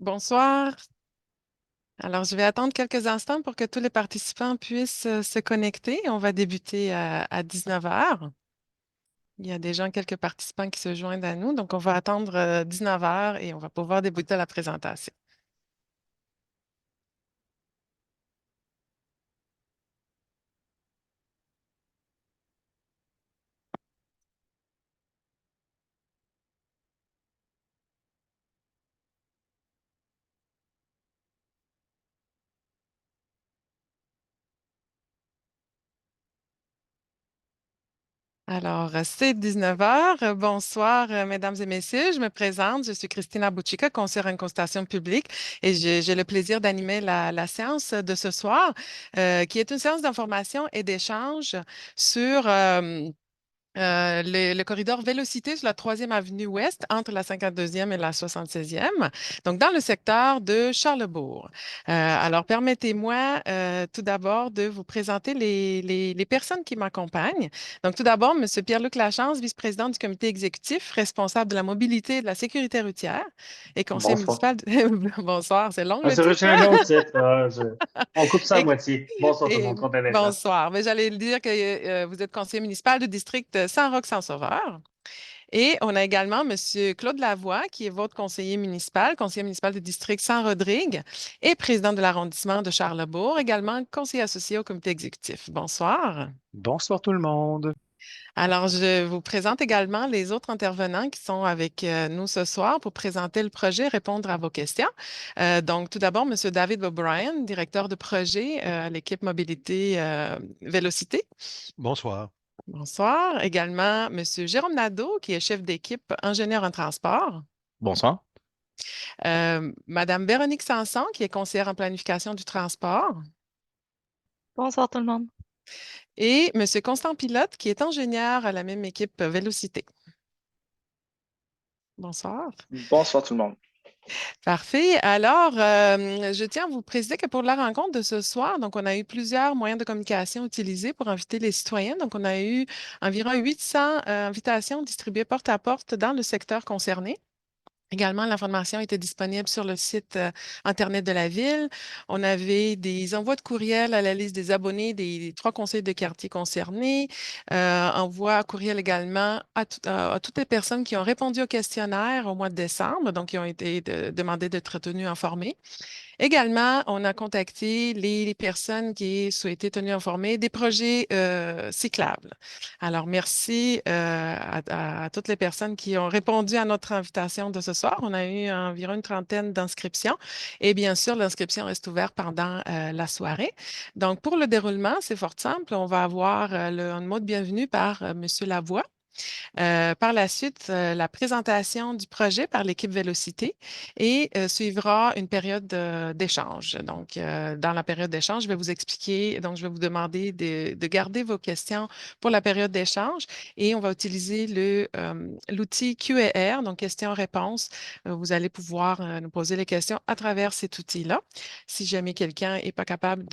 Bonsoir. Alors, je vais attendre quelques instants pour que tous les participants puissent se connecter. On va débuter à 19 heures. Il y a déjà quelques participants qui se joignent à nous, donc on va attendre 19 heures et on va pouvoir débuter la présentation. Alors, c'est 19 heures. Bonsoir, mesdames et messieurs. Je me présente. Je suis Christina Bouchica, conseillère en consultation publique, et j'ai le plaisir d'animer la séance de ce soir, qui est une séance d'information et d'échange sur le corridor Vélocité sur la 3e avenue Ouest entre la 52e et la 76e, donc dans le secteur de Charlebourg. Alors, permettez-moi tout d'abord de vous présenter les personnes qui m'accompagnent. Donc, tout d'abord, M. Pierre-Luc Lachance, vice-président du comité exécutif, responsable de la mobilité et de la sécurité routière et conseiller Bonsoir. municipal. Bonsoir, c'est long Ah, le c'est titre, reçu un hein? long titre. On coupe ça à Et, moitié. Bonsoir tout le et monde, content d'être là. bonsoir. Mais j'allais le dire que vous êtes conseiller municipal du district Saint-Roch-Saint-Sauveur. Et on a également M. Claude Lavoie, qui est votre conseiller municipal du district Saint-Rodrigue et président de l'arrondissement de Charlebourg, également conseiller associé au comité exécutif. Bonsoir. Bonsoir tout le monde. Alors, je vous présente également les autres intervenants qui sont avec nous ce soir pour présenter le projet et répondre à vos questions. Donc, tout d'abord, M. David O'Brien, directeur de projet à l'équipe mobilité Vélocité. Bonsoir. Bonsoir. Également, M. Jérôme Nadeau, qui est chef d'équipe ingénieur en transport. Bonsoir. Madame Véronique Sanson, qui est conseillère en planification du transport. Bonsoir tout le monde. Et M. Constant Pilote, qui est ingénieur à la même équipe Vélocité. Bonsoir. Bonsoir tout le monde. Parfait. Alors, je tiens à vous préciser que pour la rencontre de ce soir, donc on a eu plusieurs moyens de communication utilisés pour inviter les citoyens. Donc, on a eu environ 800 invitations distribuées porte à porte dans le secteur concerné. Également, l'information était disponible sur le site Internet de la ville. On avait des envois de courriel à la liste des abonnés des 3 conseils de quartier concernés, envois courriel également à toutes les personnes qui ont répondu au questionnaire au mois de décembre, donc qui ont été demandées d'être tenues informées. Également, on a contacté les personnes qui souhaitaient tenir informées des projets cyclables. Alors, merci à toutes les personnes qui ont répondu à notre invitation de ce soir. On a eu environ une trentaine d'inscriptions et bien sûr, l'inscription reste ouverte pendant la soirée. Donc, pour le déroulement, c'est fort simple. On va avoir un mot de bienvenue par M. Lavoie. Par la suite, la présentation du projet par l'équipe Vélocité et suivra une période d'échange. Donc, dans la période d'échange, je vais vous expliquer, donc je vais vous demander de garder vos questions pour la période d'échange et on va utiliser l'outil Q&R, donc questions-réponses. Vous allez pouvoir nous poser les questions à travers cet outil-là. Si jamais quelqu'un n'est pas capable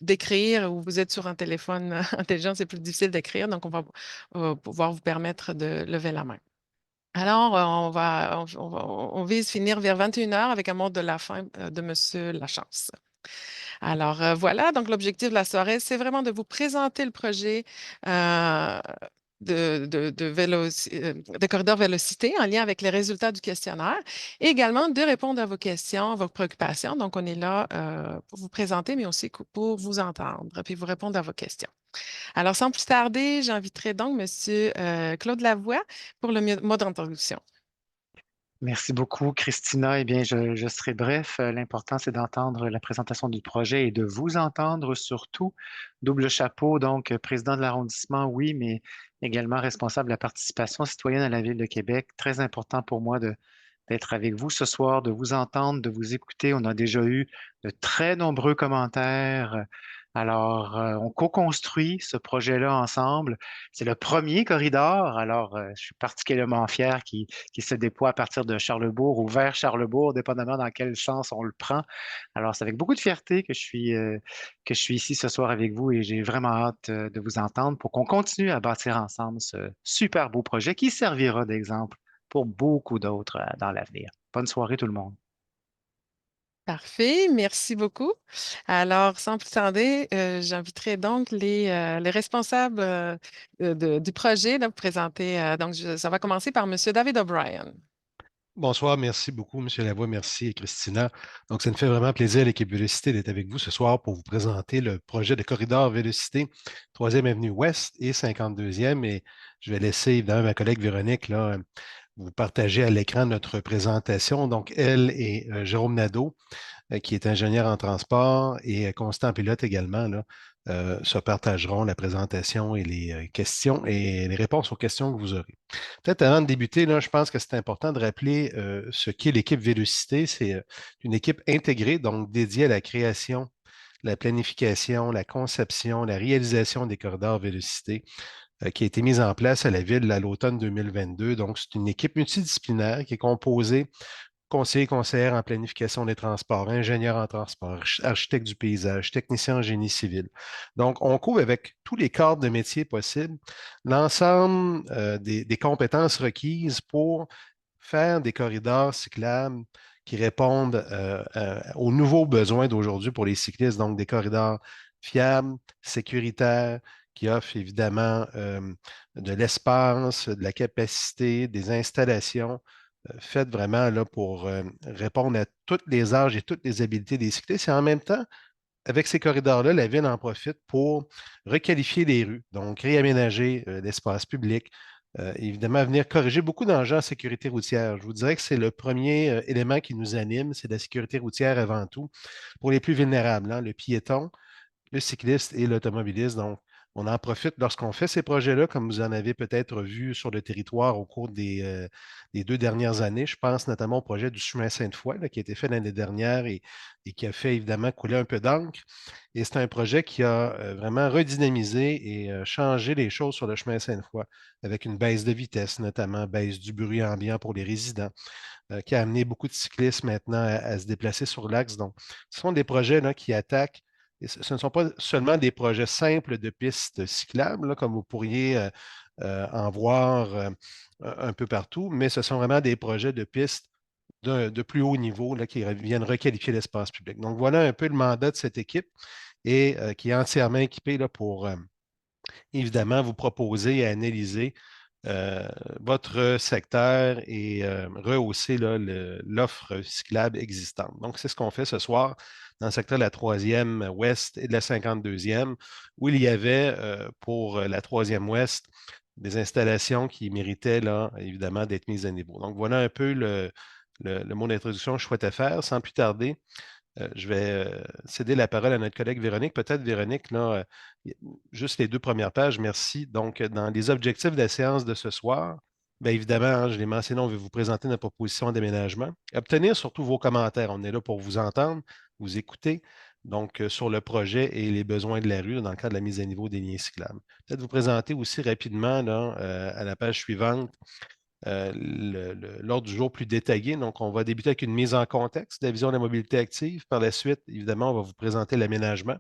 d'écrire ou vous êtes sur un téléphone intelligent, c'est plus difficile d'écrire, donc on va pouvoir vous permettre de lever la main. Alors, on vise finir vers 21 heures avec un mot de la fin de M. Lachance. Alors, voilà, donc l'objectif de la soirée, c'est vraiment de vous présenter le projet euh, de corridor Vélocité en lien avec les résultats du questionnaire et également de répondre à vos questions, à vos préoccupations. Donc, on est là pour vous présenter, mais aussi pour vous entendre puis vous répondre à vos questions. Alors, sans plus tarder, j'inviterai donc M. Claude Lavoie pour le mot d'introduction. Merci beaucoup, Christina. Eh bien, je serai bref. L'important, c'est d'entendre la présentation du projet et de vous entendre surtout. Double chapeau, donc, président de l'arrondissement, oui, mais également responsable de la participation citoyenne à la Ville de Québec. Très important pour moi d'être avec vous ce soir, de vous entendre, de vous écouter. On a déjà eu de très nombreux commentaires. Alors, on co-construit ce projet-là ensemble. C'est le premier corridor. Alors, je suis particulièrement fier qu'il se déploie à partir de Charlebourg ou vers Charlebourg, dépendamment dans quel sens on le prend. Alors, c'est avec beaucoup de fierté que je suis ici ce soir avec vous et j'ai vraiment hâte de vous entendre pour qu'on continue à bâtir ensemble ce super beau projet qui servira d'exemple pour beaucoup d'autres dans l'avenir. Bonne soirée tout le monde. Parfait, merci beaucoup. Alors, sans plus tarder, j'inviterai donc les responsables du projet là, pour présenter. Ça va commencer par M. David O'Brien. Bonsoir, merci beaucoup, M. Lavoie, merci Christina. Donc, ça me fait vraiment plaisir, l'équipe Vélocité, d'être avec vous ce soir pour vous présenter le projet de corridor Vélocité, 3e Avenue Ouest et 52e. Et je vais laisser évidemment ma collègue Véronique là, vous partager à l'écran notre présentation. Donc, elle et Jérôme Nadeau, qui est ingénieur en transport et Constant Pilote également, là, se partageront la présentation et les questions et les réponses aux questions que vous aurez. Peut-être avant de débuter, là, je pense que c'est important de rappeler ce qu'est l'équipe Vélocité. C'est une équipe intégrée, donc dédiée à la création, la planification, la conception, la réalisation des corridors Vélocité qui a été mise en place à la ville à l'automne 2022. Donc, c'est une équipe multidisciplinaire qui est composée conseiller, conseillère en planification des transports, ingénieur en transport, architecte du paysage, technicien en génie civil. Donc, on couvre avec tous les cadres de métiers possibles l'ensemble des compétences requises pour faire des corridors cyclables qui répondent aux nouveaux besoins d'aujourd'hui pour les cyclistes, donc des corridors fiables, sécuritaires, qui offrent évidemment de l'espace, de la capacité, des installations faites vraiment là, pour répondre à tous les âges et toutes les habiletés des cyclistes. Et en même temps, avec ces corridors-là, la ville en profite pour requalifier les rues, donc réaménager l'espace public, évidemment venir corriger beaucoup d'enjeux en sécurité routière. Je vous dirais que c'est le premier élément qui nous anime, c'est la sécurité routière avant tout, pour les plus vulnérables, hein, le piéton, le cycliste et l'automobiliste. Donc, on en profite lorsqu'on fait ces projets-là, comme vous en avez peut-être vu sur le territoire au cours des 2 dernières années. Je pense notamment au projet du chemin Sainte-Foy, là, qui a été fait l'année dernière et qui a fait évidemment couler un peu d'encre. Et c'est un projet qui a vraiment redynamisé et changé les choses sur le chemin Sainte-Foy, avec une baisse de vitesse, notamment baisse du bruit ambiant pour les résidents, qui a amené beaucoup de cyclistes maintenant à se déplacer sur l'axe. Donc, ce sont des projets là, qui attaquent. Et ce ne sont pas seulement des projets simples de pistes cyclables, là, comme vous pourriez en voir un peu partout, mais ce sont vraiment des projets de pistes de plus haut niveau là, qui viennent requalifier l'espace public. Donc, voilà un peu le mandat de cette équipe et qui est entièrement équipée là, pour évidemment vous proposer et analyser euh, votre secteur et rehausser là, l'offre cyclable existante. Donc, c'est ce qu'on fait ce soir dans le secteur de la 3e ouest et de la 52e, où il y avait pour la 3e ouest des installations qui méritaient là, évidemment d'être mises à niveau. Donc, voilà un peu le mot d'introduction que je souhaitais faire. Sans plus tarder, je vais céder la parole à notre collègue Véronique. Peut-être, Véronique, là, juste les 2 premières pages, merci. Donc, dans les objectifs de la séance de ce soir, bien évidemment, hein, je l'ai mentionné, on veut vous présenter notre proposition d'aménagement. Obtenir surtout vos commentaires. On est là pour vous entendre, vous écouter. Donc, sur le projet et les besoins de la rue dans le cadre de la mise à niveau des liens cyclables. Peut-être vous présenter aussi rapidement là, à la page suivante l'ordre du jour plus détaillé. Donc, on va débuter avec une mise en contexte de la vision de la mobilité active. Par la suite, évidemment, on va vous présenter l'aménagement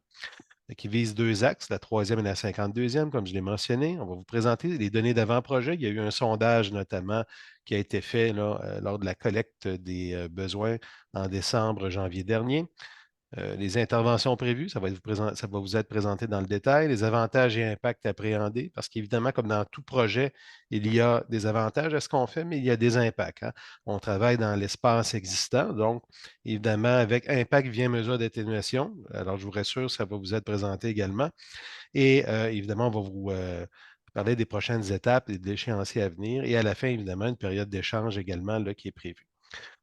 qui vise 2 axes, la 3e et la 52e, comme je l'ai mentionné. On va vous présenter les données d'avant-projet. Il y a eu un sondage notamment qui a été fait là, lors de la collecte des besoins en décembre, janvier dernier. Les interventions prévues, ça va vous être présenté dans le détail, les avantages et impacts appréhendés, parce qu'évidemment, comme dans tout projet, il y a des avantages à ce qu'on fait, mais il y a des impacts, hein. On travaille dans l'espace existant, donc évidemment, avec impact vient mesure d'atténuation. Alors, je vous rassure, ça va vous être présenté également. Et évidemment, on va vous parler des prochaines étapes et de l'échéancier à venir. Et à la fin, évidemment, une période d'échange également là, qui est prévue.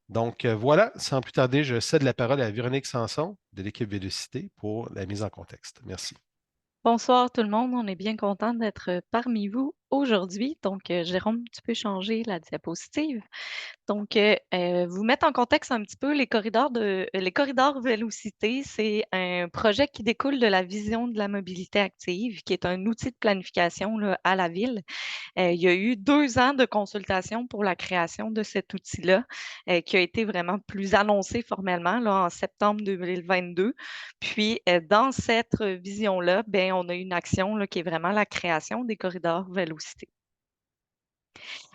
Donc voilà, sans plus tarder, je cède la parole à Véronique Sanson de l'équipe Vélocité pour la mise en contexte. Merci. Bonsoir tout le monde, on est bien content d'être parmi vous aujourd'hui. Donc, Jérôme, tu peux changer la diapositive. Donc, vous mettre en contexte un petit peu les corridors Vélocité, c'est un projet qui découle de la vision de la mobilité active, qui est un outil de planification là, à la ville. Il y a eu 2 ans de consultation pour la création de cet outil-là, qui a été vraiment plus annoncé formellement là, en septembre 2022. Puis, dans cette vision-là, ben, on a une action là, qui est vraiment la création des corridors Vélocité.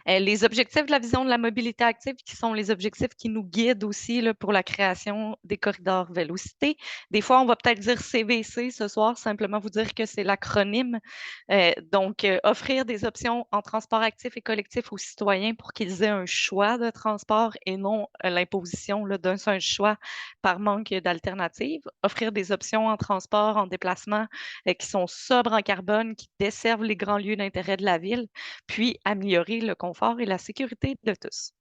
Les objectifs de la vision de la mobilité active, qui sont les objectifs qui nous guident aussi là, pour la création des corridors Vélocité. Des fois, on va peut-être dire CVC ce soir, simplement vous dire que c'est l'acronyme. Donc, offrir des options en transport actif et collectif aux citoyens pour qu'ils aient un choix de transport et non l'imposition d'un seul choix par manque d'alternatives. Offrir des options en transport, en déplacement qui sont sobres en carbone, qui desservent les grands lieux d'intérêt de la ville, puis améliorer le confort et la sécurité de tous.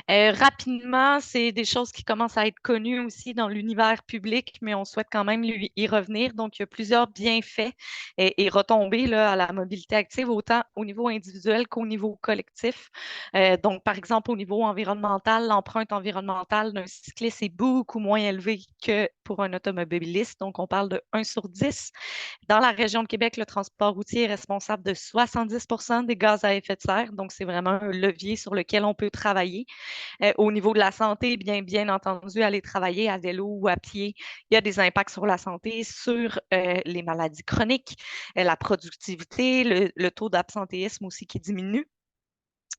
Rapidement, c'est des choses qui commencent à être connues aussi dans l'univers public, mais on souhaite quand même y revenir. Donc, il y a plusieurs bienfaits et retombées là, à la mobilité active, autant au niveau individuel qu'au niveau collectif. Donc, par exemple, au niveau environnemental, l'empreinte environnementale d'un cycliste est beaucoup moins élevée que pour un automobiliste. Donc, on parle de 1 sur 10. Dans la région de Québec, le transport routier est responsable de 70 des gaz à effet de serre. Donc, c'est vraiment un levier sur lequel on peut travailler. Au niveau de la santé, bien entendu, aller travailler à vélo ou à pied, il y a des impacts sur la santé, sur les maladies chroniques, la productivité, le taux d'absentéisme aussi qui diminue.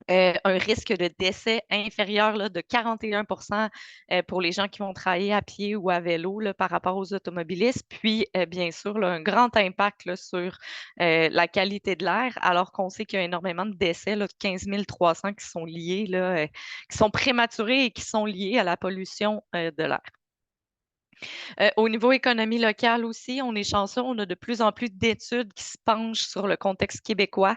Un risque de décès inférieur là, de 41 pour les gens qui vont travailler à pied ou à vélo là, par rapport aux automobilistes. Puis, bien sûr, là, un grand impact là, sur la qualité de l'air, alors qu'on sait qu'il y a énormément de décès, là, de 15 300 qui sont liés, là, qui sont prématurés et qui sont liés à la pollution de l'air. Au niveau économie locale aussi, on est chanceux, on a de plus en plus d'études qui se penchent sur le contexte québécois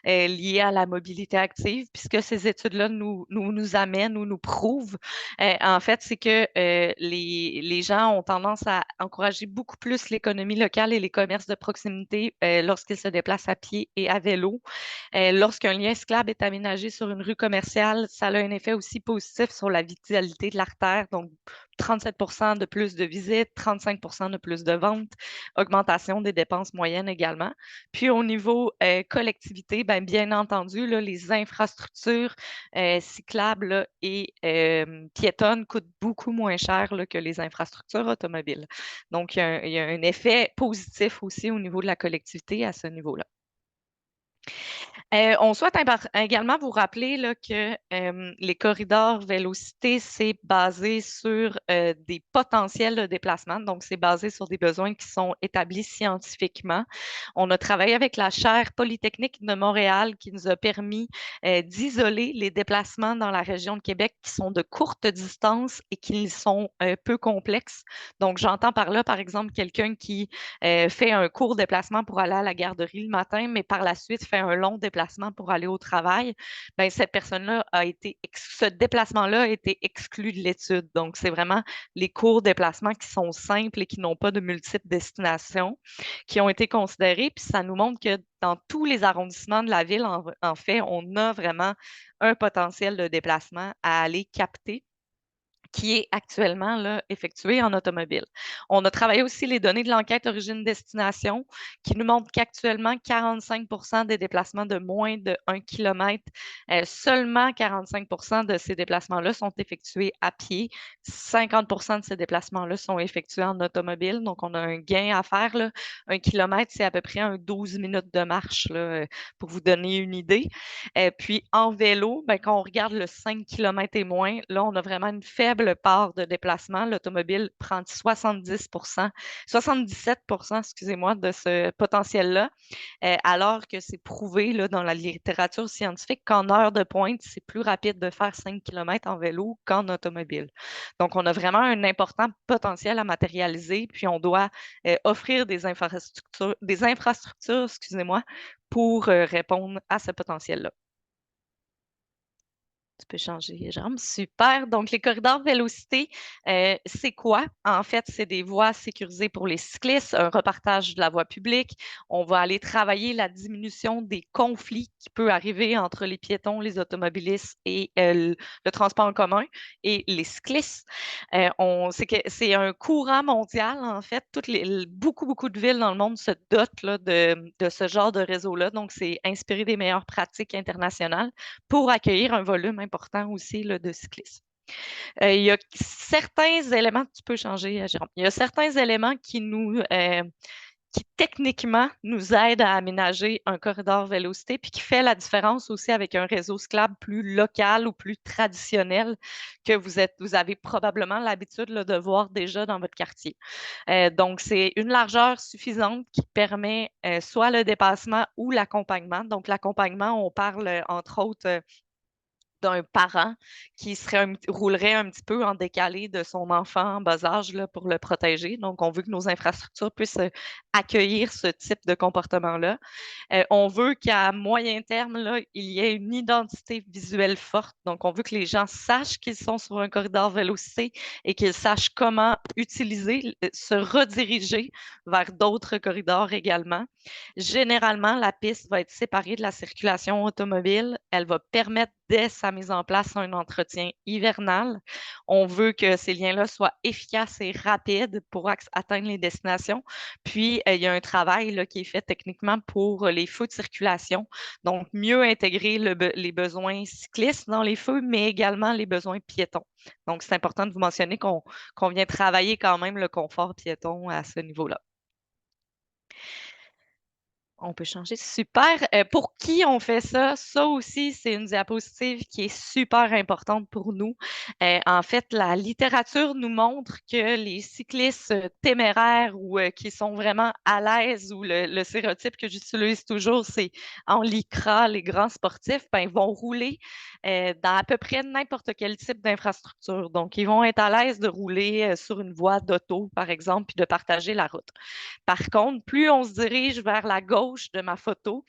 lié à la mobilité active, puisque ces études-là nous amènent ou nous prouvent, en fait, c'est que les gens ont tendance à encourager beaucoup plus l'économie locale et les commerces de proximité lorsqu'ils se déplacent à pied et à vélo. Lorsqu'un lien cyclable est aménagé sur une rue commerciale, ça a un effet aussi positif sur la vitalité de l'artère, donc 37 de plus de visites, 35 de plus de ventes, augmentation des dépenses moyennes également. Puis au niveau collectivité, bien entendu, là, les infrastructures cyclables là, et piétonnes coûtent beaucoup moins cher là, que les infrastructures automobiles. Donc, il y a un effet positif aussi au niveau de la collectivité à ce niveau-là. On souhaite également vous rappeler là, que les corridors Vélocité, c'est basé sur des potentiels de déplacement. Donc, c'est basé sur des besoins qui sont établis scientifiquement. On a travaillé avec la chaire Polytechnique de Montréal qui nous a permis d'isoler les déplacements dans la région de Québec qui sont de courte distance et qui sont peu complexes. Donc, j'entends par là, par exemple, quelqu'un qui fait un court déplacement pour aller à la garderie le matin, mais par la suite fait un long déplacement pour aller au travail, cette personne-là ce déplacement-là a été exclu de l'étude. Donc, c'est vraiment les courts déplacements qui sont simples et qui n'ont pas de multiples destinations qui ont été considérés. Puis, ça nous montre que dans tous les arrondissements de la ville, en fait, on a vraiment un potentiel de déplacement à aller capter qui est actuellement là, effectué en automobile. On a travaillé aussi les données de l'enquête origine-destination qui nous montrent qu'actuellement, 45 des déplacements de moins de 1 km, seulement 45 de ces déplacements-là sont effectués à pied. 50 de ces déplacements-là sont effectués en automobile. Donc, on a un gain à faire. Là. 1 km, c'est à peu près 12 minutes de marche, là, pour vous donner une idée. Puis, en vélo, quand on regarde le 5 km et moins, là, on a vraiment une faible part de déplacement. L'automobile prend 77 excusez-moi, de ce potentiel-là, alors que c'est prouvé là, dans la littérature scientifique qu'en heure de pointe, c'est plus rapide de faire 5 km en vélo qu'en automobile. Donc, on a vraiment un important potentiel à matérialiser, puis on doit offrir des infrastructures, excusez-moi, pour répondre à ce potentiel-là. Tu peux changer les jambes. Super. Donc, les corridors Vélocité, c'est quoi? En fait, c'est des voies sécurisées pour les cyclistes, un repartage de la voie publique. On va aller travailler la diminution des conflits qui peut arriver entre les piétons, les automobilistes et le transport en commun et les cyclistes. C'est un courant mondial, en fait. Beaucoup de villes dans le monde se dotent là, de ce genre de réseau-là. Donc, c'est inspiré des meilleures pratiques internationales pour accueillir un volume important aussi là, de cyclistes. Il y a certains éléments, tu peux changer, Jérôme. Il y a certains éléments qui nous qui techniquement nous aide à aménager un corridor vélocité, puis qui fait la différence aussi avec un réseau cyclable plus local ou plus traditionnel que vous avez probablement l'habitude de voir déjà dans votre quartier. Donc, c'est une largeur suffisante qui permet soit le dépassement ou l'accompagnement. Donc, l'accompagnement, on parle entre autres d'un parent qui roulerait un petit peu en décalé de son enfant en bas âge là, pour le protéger. Donc, on veut que nos infrastructures puissent accueillir ce type de comportement-là. On veut qu'à moyen terme, là, il y ait une identité visuelle forte. Donc, on veut que les gens sachent qu'ils sont sur un corridor vélocité et qu'ils sachent comment utiliser, se rediriger vers d'autres corridors également. Généralement, la piste va être séparée de la circulation automobile. Elle va permettre dès sa mise en place un entretien hivernal. On veut que ces liens-là soient efficaces et rapides pour atteindre les destinations. Puis, il y a un travail là, qui est fait techniquement pour les feux de circulation. Donc, mieux intégrer les besoins cyclistes dans les feux, mais également les besoins piétons. Donc, c'est important de vous mentionner qu'on vient travailler quand même le confort piéton à ce niveau-là. On peut changer. Super. Pour qui on fait ça? Ça aussi, c'est une diapositive qui est super importante pour nous. En fait, la littérature nous montre que les cyclistes téméraires ou qui sont vraiment à l'aise, ou le stéréotype que j'utilise toujours, c'est en lycra, les grands sportifs, ben, vont rouler dans à peu près n'importe quel type d'infrastructure. Donc, ils vont être à l'aise de rouler sur une voie d'auto, par exemple, puis de partager la route. Par contre, plus on se dirige vers la gauche de ma photo,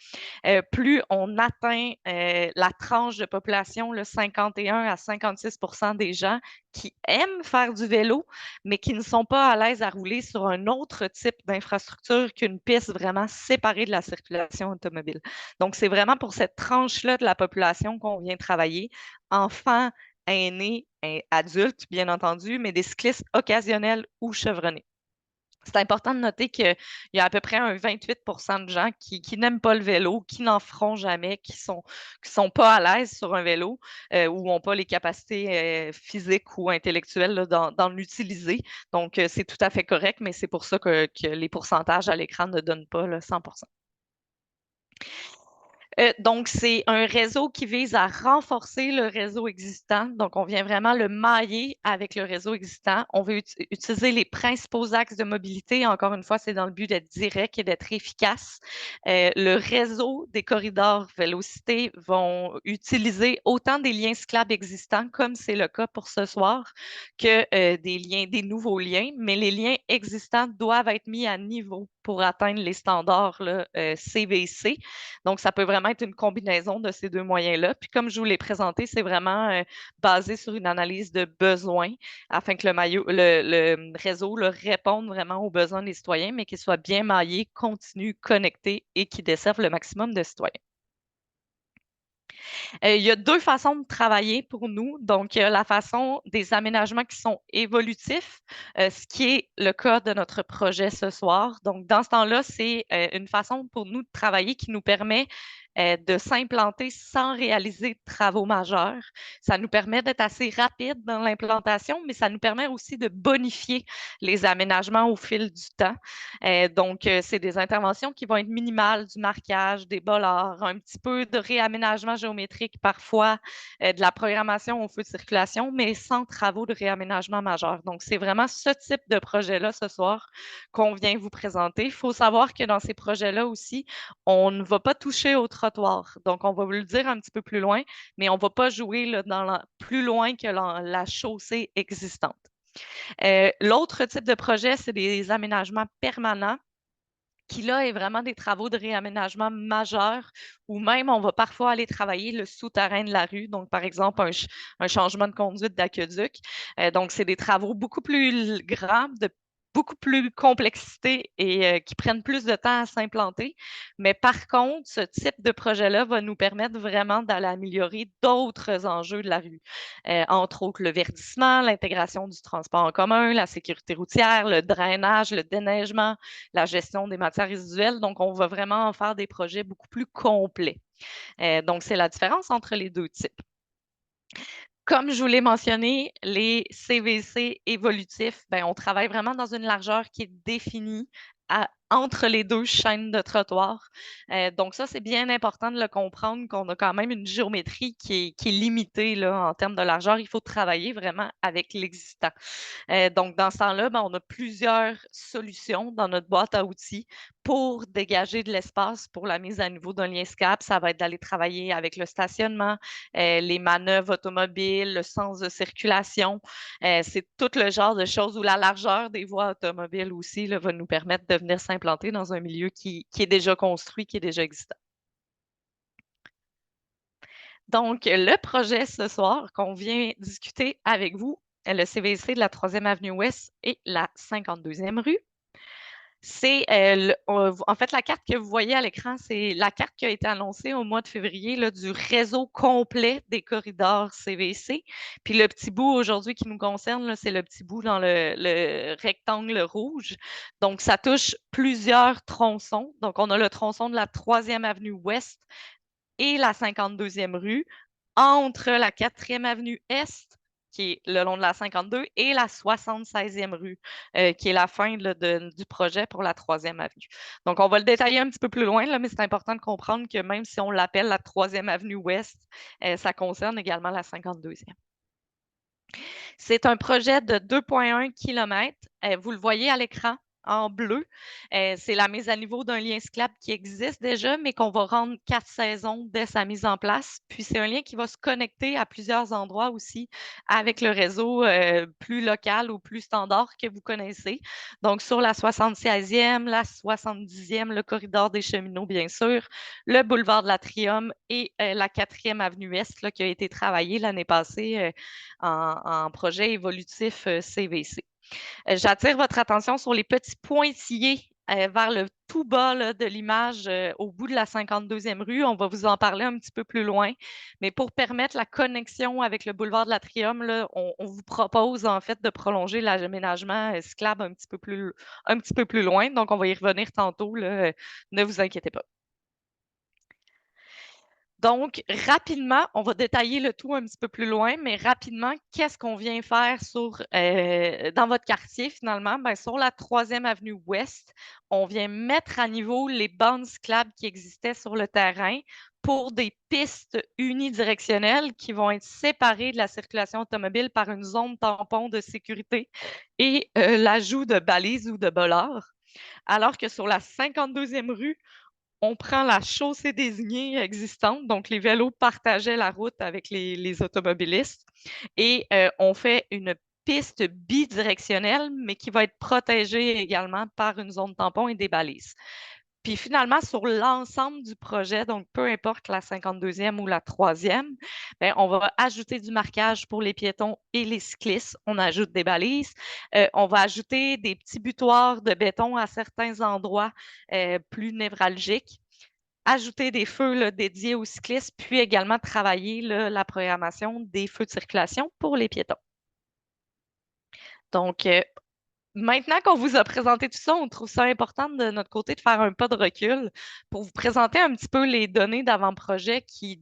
plus on atteint la tranche de population, le 51 à 56 des gens qui aiment faire du vélo, mais qui ne sont pas à l'aise à rouler sur un autre type d'infrastructure qu'une piste vraiment séparée de la circulation automobile. Donc, c'est vraiment pour cette tranche-là de la population qu'on vient travailler. Enfants, aînés, adultes, bien entendu, mais des cyclistes occasionnels ou chevronnés. C'est important de noter qu'il y a à peu près un 28 de gens qui n'aiment pas le vélo, qui n'en feront jamais, qui sont pas à l'aise sur un vélo ou n'ont pas les capacités physiques ou intellectuelles là, dans l'utiliser. Donc, c'est tout à fait correct, mais c'est pour ça que les pourcentages à l'écran ne donnent pas le 100 donc, c'est un réseau qui vise à renforcer le réseau existant. Donc, on vient vraiment le mailler avec le réseau existant. On veut utiliser les principaux axes de mobilité. Encore une fois, c'est dans le but d'être direct et d'être efficace. Le réseau des corridors Vélocité vont utiliser autant des liens cyclables existants, comme c'est le cas pour ce soir, que des nouveaux liens. Mais les liens existants doivent être mis à niveau pour atteindre les standards là, CVC. Donc, ça peut vraiment être une combinaison de ces deux moyens-là. Puis, comme je vous l'ai présenté, c'est vraiment basé sur une analyse de besoins afin que le réseau réponde vraiment aux besoins des citoyens, mais qu'il soit bien maillé, continu, connecté et qui desserve le maximum de citoyens. Il y a deux façons de travailler pour nous. Donc, il y a la façon des aménagements qui sont évolutifs, ce qui est le cas de notre projet ce soir. Donc, dans ce temps-là, c'est une façon pour nous de travailler qui nous permet de s'implanter sans réaliser de travaux majeurs. Ça nous permet d'être assez rapide dans l'implantation, mais ça nous permet aussi de bonifier les aménagements au fil du temps. Donc, c'est des interventions qui vont être minimales, du marquage, des bollards, un petit peu de réaménagement géométrique parfois, de la programmation au feu de circulation, mais sans travaux de réaménagement majeur. Donc, c'est vraiment ce type de projet-là ce soir qu'on vient vous présenter. Il faut savoir que dans ces projets-là aussi, on ne va pas toucher au trottoir. Donc, on va vous le dire un petit peu plus loin, mais on ne va pas jouer là, plus loin que la chaussée existante. L'autre type de projet, c'est des aménagements permanents qui là est vraiment des travaux de réaménagement majeurs, ou même on va parfois aller travailler le souterrain de la rue, donc par exemple un changement de conduite d'aqueduc. Donc, c'est des travaux beaucoup plus grands, de beaucoup plus complexité et qui prennent plus de temps à s'implanter. Mais par contre, ce type de projet-là va nous permettre vraiment d'aller améliorer d'autres enjeux de la rue, entre autres le verdissement, l'intégration du transport en commun, la sécurité routière, le drainage, le déneigement, la gestion des matières résiduelles. Donc, on va vraiment en faire des projets beaucoup plus complets. Donc, c'est la différence entre les deux types. Comme je vous l'ai mentionné, les CVC évolutifs, ben, on travaille vraiment dans une largeur qui est définie entre les deux chaînes de trottoirs. Donc ça, c'est bien important de le comprendre qu'on a quand même une géométrie qui est limitée là, en termes de largeur. Il faut travailler vraiment avec l'existant. Donc, dans ce temps-là, ben, on a plusieurs solutions dans notre boîte à outils pour dégager de l'espace pour la mise à niveau d'un lien SCAP. Ça va être d'aller travailler avec le stationnement, les manœuvres automobiles, le sens de circulation. C'est tout le genre de choses où la largeur des voies automobiles aussi là, va nous permettre de venir s'implanter dans un milieu qui est déjà construit, qui est déjà existant. Donc, le projet ce soir qu'on vient discuter avec vous, le CVC de la 3e Avenue Ouest et la 52e rue, c'est en fait la carte que vous voyez à l'écran, c'est la carte qui a été annoncée au mois de février là, du réseau complet des corridors CVC. Puis le petit bout aujourd'hui qui nous concerne, c'est le petit bout dans le rectangle rouge. Donc, ça touche plusieurs tronçons. Donc, on a le tronçon de la 3e Avenue Ouest et la 52e rue, entre la 4e Avenue Est, qui est le long de la 52, et la 76e rue, qui est la fin là, du projet pour la 3e Avenue. Donc, on va le détailler un petit peu plus loin, là, mais c'est important de comprendre que même si on l'appelle la 3e Avenue Ouest, ça concerne également la 52e. C'est un projet de 2,1 km. Vous le voyez à l'écran en bleu. C'est la mise à niveau d'un lien cyclable qui existe déjà, mais qu'on va rendre 4 saisons dès sa mise en place. Puis, c'est un lien qui va se connecter à plusieurs endroits aussi avec le réseau plus local ou plus standard que vous connaissez. Donc, sur la 76e, la 70e, le corridor des cheminots, bien sûr, le boulevard de l'Atrium et la 4e avenue Est là, qui a été travaillée l'année passée en projet évolutif CVC. J'attire votre attention sur les petits pointillés vers le tout bas là, de l'image au bout de la 52e rue. On va vous en parler un petit peu plus loin. Mais pour permettre la connexion avec le boulevard de l'Atrium, on vous propose en fait de prolonger l'aménagement cyclable un petit peu plus loin. Donc, on va y revenir tantôt. Là, ne vous inquiétez pas. Donc, rapidement, on va détailler le tout un petit peu plus loin, mais rapidement, qu'est-ce qu'on vient faire dans votre quartier finalement? Bien, sur la 3e Avenue Ouest, on vient mettre à niveau les bandes cyclables qui existaient sur le terrain pour des pistes unidirectionnelles qui vont être séparées de la circulation automobile par une zone tampon de sécurité et l'ajout de balises ou de bollards. Alors que sur la 52e rue, on prend la chaussée désignée existante, donc les vélos partageaient la route avec les automobilistes, et on fait une piste bidirectionnelle, mais qui va être protégée également par une zone tampon et des balises. Puis finalement, sur l'ensemble du projet, donc peu importe la 52e ou la 3e, bien, on va ajouter du marquage pour les piétons et les cyclistes. On ajoute des balises. On va ajouter des petits butoirs de béton à certains endroits plus névralgiques. Ajouter des feux là, dédiés aux cyclistes, puis également travailler là, la programmation des feux de circulation pour les piétons. Donc, maintenant qu'on vous a présenté tout ça, on trouve ça important de notre côté de faire un pas de recul pour vous présenter un petit peu les données d'avant-projet qui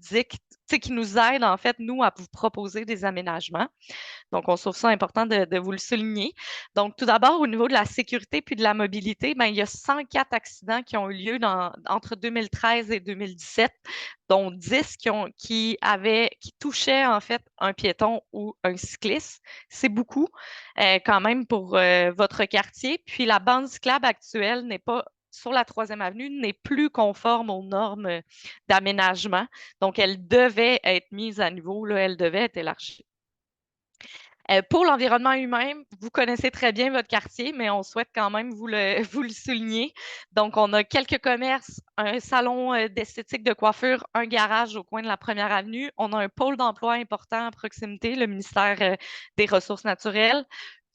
nous aident en fait, nous, à vous proposer des aménagements. Donc, on trouve ça important de vous le souligner. Donc, tout d'abord, au niveau de la sécurité puis de la mobilité, bien, il y a 104 accidents qui ont eu lieu entre 2013 et 2017, dont 10 qui touchaient en fait un piéton ou un cycliste. C'est beaucoup quand même pour votre quartier. Puis, la bande cyclable actuelle n'est pas sur la 3e avenue n'est plus conforme aux normes d'aménagement. Donc, elle devait être mise à niveau, là, elle devait être élargie. Pour l'environnement humain, vous connaissez très bien votre quartier, mais on souhaite quand même vous le souligner. Donc, on a quelques commerces, un salon d'esthétique de coiffure, un garage au coin de la 1e avenue. On a un pôle d'emploi important à proximité, le ministère des Ressources naturelles.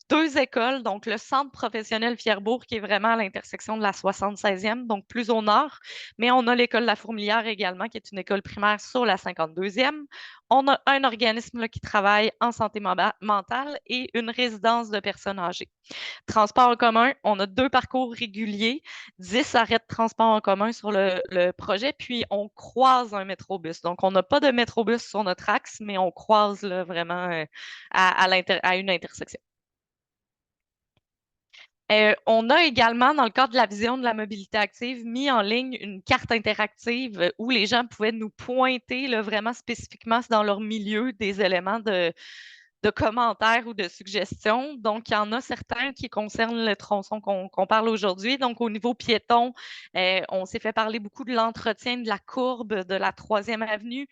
2 écoles, donc le centre professionnel Fierbourg qui est vraiment à l'intersection de la 76e, donc plus au nord, mais on a l'école La Fourmilière également qui est une école primaire sur la 52e. On a un organisme là, qui travaille en santé mentale et une résidence de personnes âgées. Transport en commun, on a 2 parcours réguliers, 10 arrêts de transport en commun sur le projet, puis on croise un métrobus. Donc, on n'a pas de métrobus sur notre axe, mais on croise là, vraiment à une intersection. On a également, dans le cadre de la vision de la mobilité active, mis en ligne une carte interactive où les gens pouvaient nous pointer là, vraiment spécifiquement dans leur milieu des éléments de commentaires ou de suggestions. Donc, il y en a certains qui concernent le tronçon qu'on parle aujourd'hui. Donc, au niveau piéton, on s'est fait parler beaucoup de l'entretien de la courbe de la 3e avenue,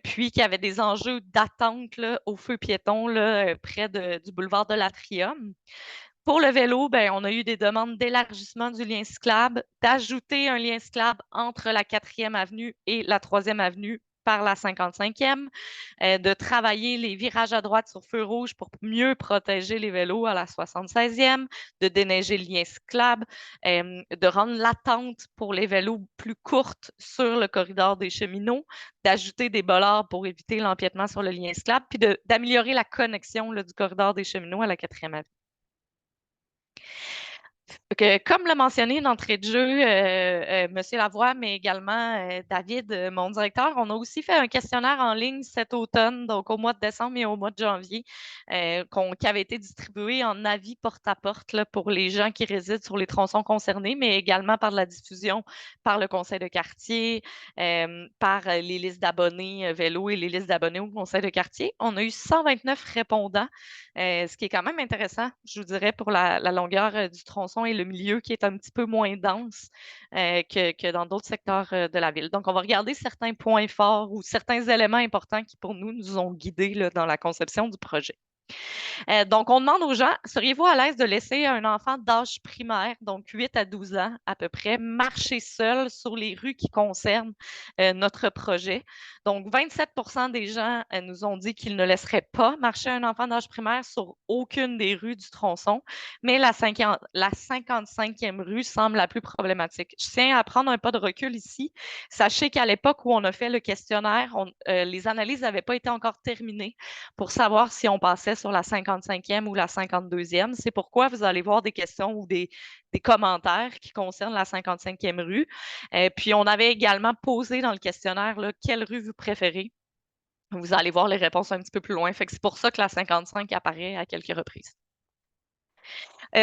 puis qu'il y avait des enjeux d'attente au feu piéton là, près du boulevard de l'Atrium. Pour le vélo, ben, on a eu des demandes d'élargissement du lien cyclable, d'ajouter un lien cyclable entre la 4e avenue et la 3e avenue par la 55e, de travailler les virages à droite sur feu rouge pour mieux protéger les vélos à la 76e, de déneiger le lien cyclable, de rendre l'attente pour les vélos plus courte sur le corridor des cheminots, d'ajouter des bollards pour éviter l'empiètement sur le lien cyclable, puis d'améliorer la connexion là, du corridor des cheminots à la 4e avenue. Comme l'a mentionné d'entrée de jeu, M. Lavoie, mais également David, mon directeur, on a aussi fait un questionnaire en ligne cet automne, donc au mois de décembre et au mois de janvier, qui avait été distribué en avis porte-à-porte là, pour les gens qui résident sur les tronçons concernés, mais également par la diffusion par le conseil de quartier, par les listes d'abonnés vélo et les listes d'abonnés au conseil de quartier. On a eu 129 répondants, ce qui est quand même intéressant, je vous dirais, pour la longueur du tronçon et le milieu qui est un petit peu moins dense que dans d'autres secteurs de la ville. Donc, on va regarder certains points forts ou certains éléments importants qui, pour nous, nous ont guidés là, dans la conception du projet. Donc, on demande aux gens, seriez-vous à l'aise de laisser un enfant d'âge primaire, donc 8 à 12 ans à peu près, marcher seul sur les rues qui concernent notre projet? Donc, 27% des gens nous ont dit qu'ils ne laisseraient pas marcher un enfant d'âge primaire sur aucune des rues du tronçon, mais la 55e rue semble la plus problématique. Je tiens à prendre un pas de recul ici. Sachez qu'à l'époque où on a fait le questionnaire, les analyses n'avaient pas été encore terminées pour savoir si on passait sur la 55e ou la 52e. C'est pourquoi vous allez voir des questions ou des commentaires qui concernent la 55e rue. Puis, on avait également posé dans le questionnaire là, quelle rue vous préférez. Vous allez voir les réponses un petit peu plus loin. Fait que c'est pour ça que la 55 apparaît à quelques reprises.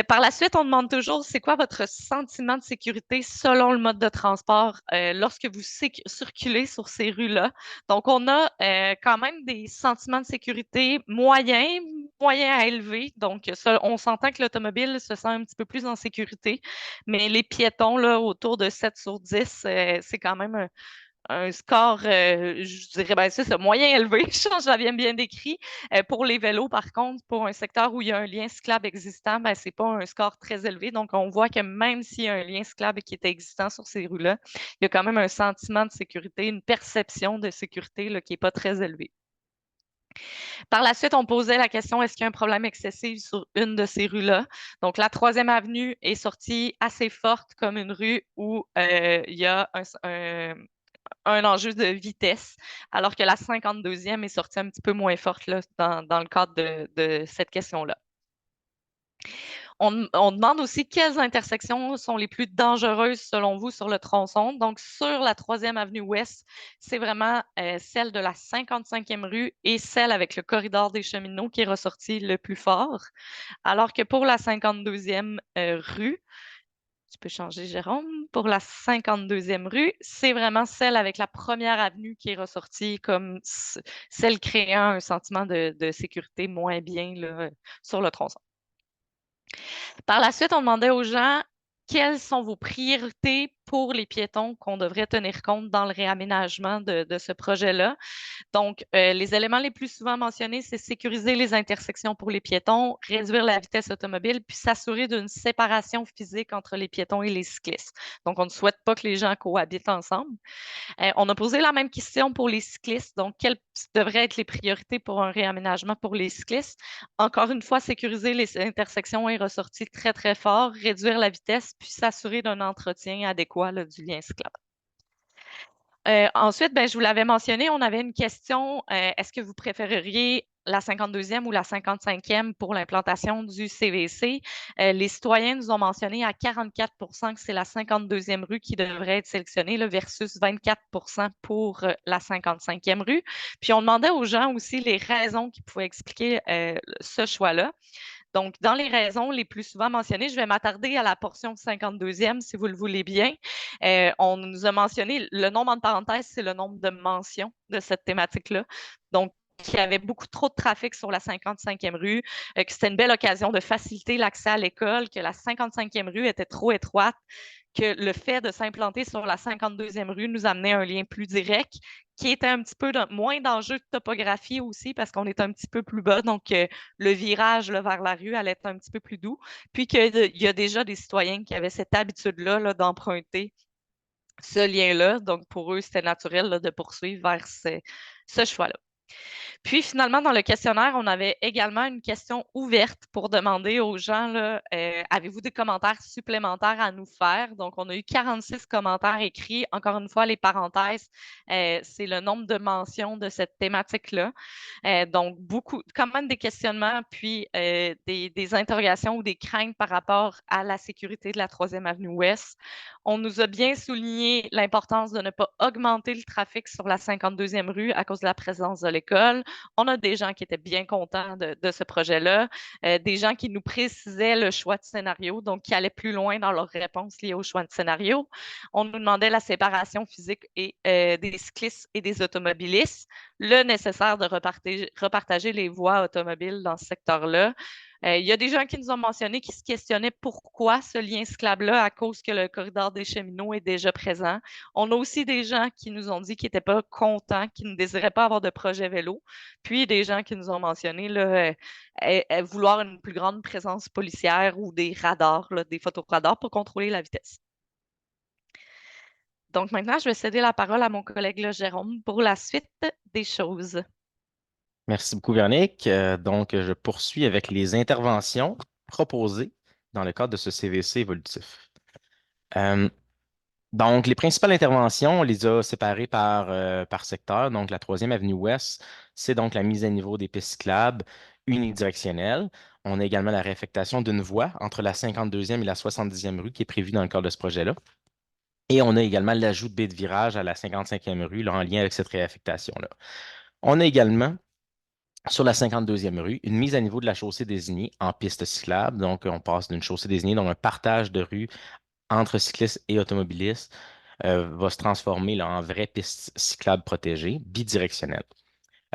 Par la suite, on demande toujours c'est quoi votre sentiment de sécurité selon le mode de transport lorsque vous circulez sur ces rues-là. Donc, on a quand même des sentiments de sécurité moyens à élevés. Donc, on s'entend que l'automobile se sent un petit peu plus en sécurité, mais les piétons, là, autour de 7 sur 10, c'est quand même un score, je dirais, ben, c'est moyen élevé, je l'avais bien décrit. Pour les vélos, par contre, pour un secteur où il y a un lien cyclable existant, ben, ce n'est pas un score très élevé. Donc, on voit que même s'il y a un lien cyclable qui est existant sur ces rues-là, il y a quand même un sentiment de sécurité, une perception de sécurité là, qui n'est pas très élevée. Par la suite, on posait la question, est-ce qu'il y a un problème excessif sur une de ces rues-là? Donc, la 3e avenue est sortie assez forte comme une rue où il y a un enjeu de vitesse, alors que la 52e est sortie un petit peu moins forte là, dans le cadre de cette question-là. On demande aussi quelles intersections sont les plus dangereuses selon vous sur le tronçon. Donc, sur la 3e avenue Ouest, c'est vraiment celle de la 55e rue et celle avec le corridor des cheminots qui est ressorti le plus fort. Alors que pour la 52e rue, tu peux changer, Jérôme. Pour la 52e rue, c'est vraiment celle avec la 1re avenue qui est ressortie comme celle créant un sentiment de sécurité moins bien là, sur le tronçon. Par la suite, on demandait aux gens quelles sont vos priorités pour les piétons qu'on devrait tenir compte dans le réaménagement de ce projet-là. Donc, les éléments les plus souvent mentionnés, c'est sécuriser les intersections pour les piétons, réduire la vitesse automobile, puis s'assurer d'une séparation physique entre les piétons et les cyclistes. Donc, on ne souhaite pas que les gens cohabitent ensemble. On a posé la même question pour les cyclistes. Donc, quelles devraient être les priorités pour un réaménagement pour les cyclistes? Encore une fois, sécuriser les intersections est ressorti très, très fort, réduire la vitesse, puis s'assurer d'un entretien adéquat là, du lien cyclable. Ensuite, ben, je vous l'avais mentionné, on avait une question, est-ce que vous préféreriez la 52e ou la 55e pour l'implantation du CVC? Les citoyens nous ont mentionné à 44 que c'est la 52e rue qui devrait être sélectionnée là, versus 24 pour la 55e rue. Puis on demandait aux gens aussi les raisons qui pouvaient expliquer ce choix-là. Donc, dans les raisons les plus souvent mentionnées, je vais m'attarder à la portion 52e, si vous le voulez bien. On nous a mentionné, le nombre entre parenthèses, c'est le nombre de mentions de cette thématique-là. Donc, qu'il y avait beaucoup trop de trafic sur la 55e rue, que c'était une belle occasion de faciliter l'accès à l'école, que la 55e rue était trop étroite, que le fait de s'implanter sur la 52e rue nous amenait un lien plus direct, qui était un petit peu moins d'enjeux de topographie aussi, parce qu'on est un petit peu plus bas, donc le virage là, vers la rue allait être un petit peu plus doux, puis qu'il y a déjà des citoyens qui avaient cette habitude-là là, d'emprunter ce lien-là. Donc, pour eux, c'était naturel là, de poursuivre vers ce choix-là. Puis finalement, dans le questionnaire, on avait également une question ouverte pour demander aux gens, là, avez-vous des commentaires supplémentaires à nous faire? Donc, on a eu 46 commentaires écrits. Encore une fois, les parenthèses, c'est le nombre de mentions de cette thématique-là. Donc, beaucoup, quand même des questionnements, puis des interrogations ou des craintes par rapport à la sécurité de la 3e avenue Ouest. On nous a bien souligné l'importance de ne pas augmenter le trafic sur la 52e rue à cause de la présence de l'école. On a des gens qui étaient bien contents de ce projet-là, des gens qui nous précisaient le choix de scénario, donc qui allaient plus loin dans leurs réponses liées au choix de scénario. On nous demandait la séparation physique des cyclistes et des automobilistes, le nécessaire de repartager les voies automobiles dans ce secteur-là. Il y a des gens qui nous ont mentionné qui se questionnaient pourquoi ce lien cyclable-là, à cause que le corridor des cheminots est déjà présent. On a aussi des gens qui nous ont dit qu'ils n'étaient pas contents, qui ne désiraient pas avoir de projet vélo. Puis des gens qui nous ont mentionné là, vouloir une plus grande présence policière ou des radars, là, des photoradars pour contrôler la vitesse. Donc maintenant, je vais céder la parole à mon collègue là, Jérôme pour la suite des choses. Merci beaucoup, Véronique. Donc, je poursuis avec les interventions proposées dans le cadre de ce CVC évolutif. Donc, les principales interventions, on les a séparées par secteur. Donc, la 3e avenue Ouest, c'est donc la mise à niveau des pistes cyclables unidirectionnelles. On a également la réaffectation d'une voie entre la 52e et la 70e rue qui est prévue dans le cadre de ce projet-là. Et on a également l'ajout de baies de virage à la 55e rue là, en lien avec cette réaffectation-là. On a également sur la 52e rue, une mise à niveau de la chaussée désignée en piste cyclable. Donc, on passe d'une chaussée désignée, donc un partage de rue entre cyclistes et automobilistes va se transformer là, en vraie piste cyclable protégée, bidirectionnelle.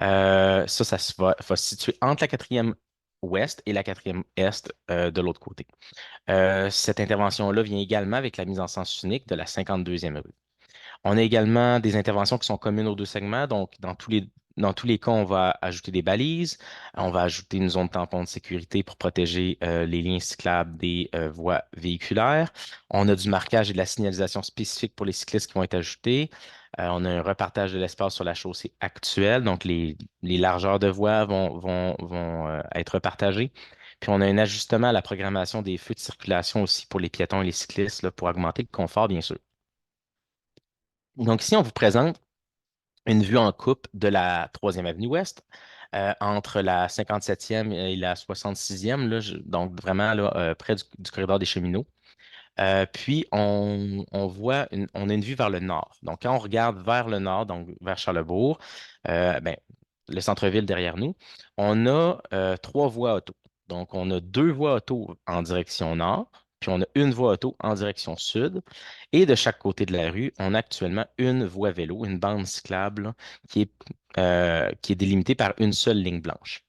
Ça va se situer entre la 4e ouest et la 4e est de l'autre côté. Cette intervention-là vient également avec la mise en sens unique de la 52e rue. On a également des interventions qui sont communes aux deux segments. Donc, dans tous les cas, on va ajouter des balises, on va ajouter une zone tampon de sécurité pour protéger les liens cyclables des voies véhiculaires. On a du marquage et de la signalisation spécifique pour les cyclistes qui vont être ajoutés. On a un repartage de l'espace sur la chaussée actuelle. Donc, les largeurs de voies vont être repartagées. Puis, on a un ajustement à la programmation des feux de circulation aussi pour les piétons et les cyclistes là, pour augmenter le confort, bien sûr. Donc, ici, on vous présente une vue en coupe de la 3e avenue Ouest entre la 57e et la 66e, là, donc vraiment là, près du corridor des cheminots. Puis, on a une vue vers le nord. Donc, quand on regarde vers le nord, donc vers Charlesbourg, ben, le centre-ville derrière nous, on a 3 voies auto. Donc, on a 2 voies auto en direction nord, puis on a une voie auto en direction sud. Et de chaque côté de la rue, on a actuellement une voie vélo, une bande cyclable là, qui est délimitée par une seule ligne blanche.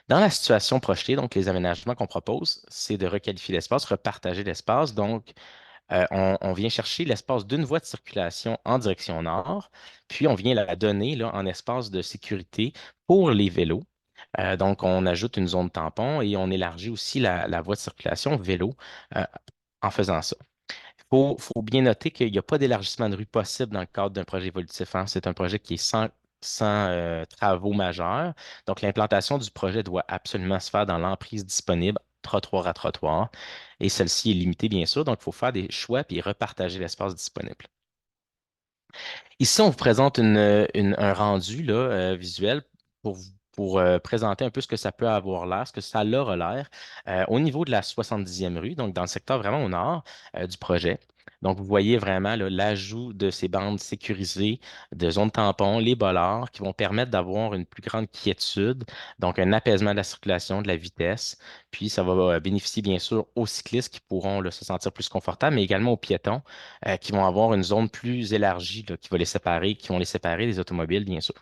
Dans la situation projetée, donc les aménagements qu'on propose, c'est de requalifier l'espace, repartager l'espace. Donc, on vient chercher l'espace d'une voie de circulation en direction nord, puis on vient la donner là, en espace de sécurité pour les vélos. Donc, on ajoute une zone tampon et on élargit aussi la voie de circulation vélo en faisant ça. Il faut bien noter qu'il n'y a pas d'élargissement de rue possible dans le cadre d'un projet évolutif, hein. C'est un projet qui est sans travaux majeurs. Donc, l'implantation du projet doit absolument se faire dans l'emprise disponible, trottoir à trottoir. Et celle-ci est limitée, bien sûr. Donc, il faut faire des choix et repartager l'espace disponible. Ici, on vous présente un rendu là, visuel pour présenter un peu ce que ça peut avoir l'air, ce que ça aura l'air au niveau de la 70e rue, donc dans le secteur vraiment au nord du projet. Donc, vous voyez vraiment l'ajout de ces bandes sécurisées, de zones tampons, les bollards, qui vont permettre d'avoir une plus grande quiétude, donc un apaisement de la circulation, de la vitesse. Puis, ça va bénéficier bien sûr aux cyclistes qui pourront là, se sentir plus confortables, mais également aux piétons qui vont avoir une zone plus élargie là, qui vont les séparer des automobiles, bien sûr.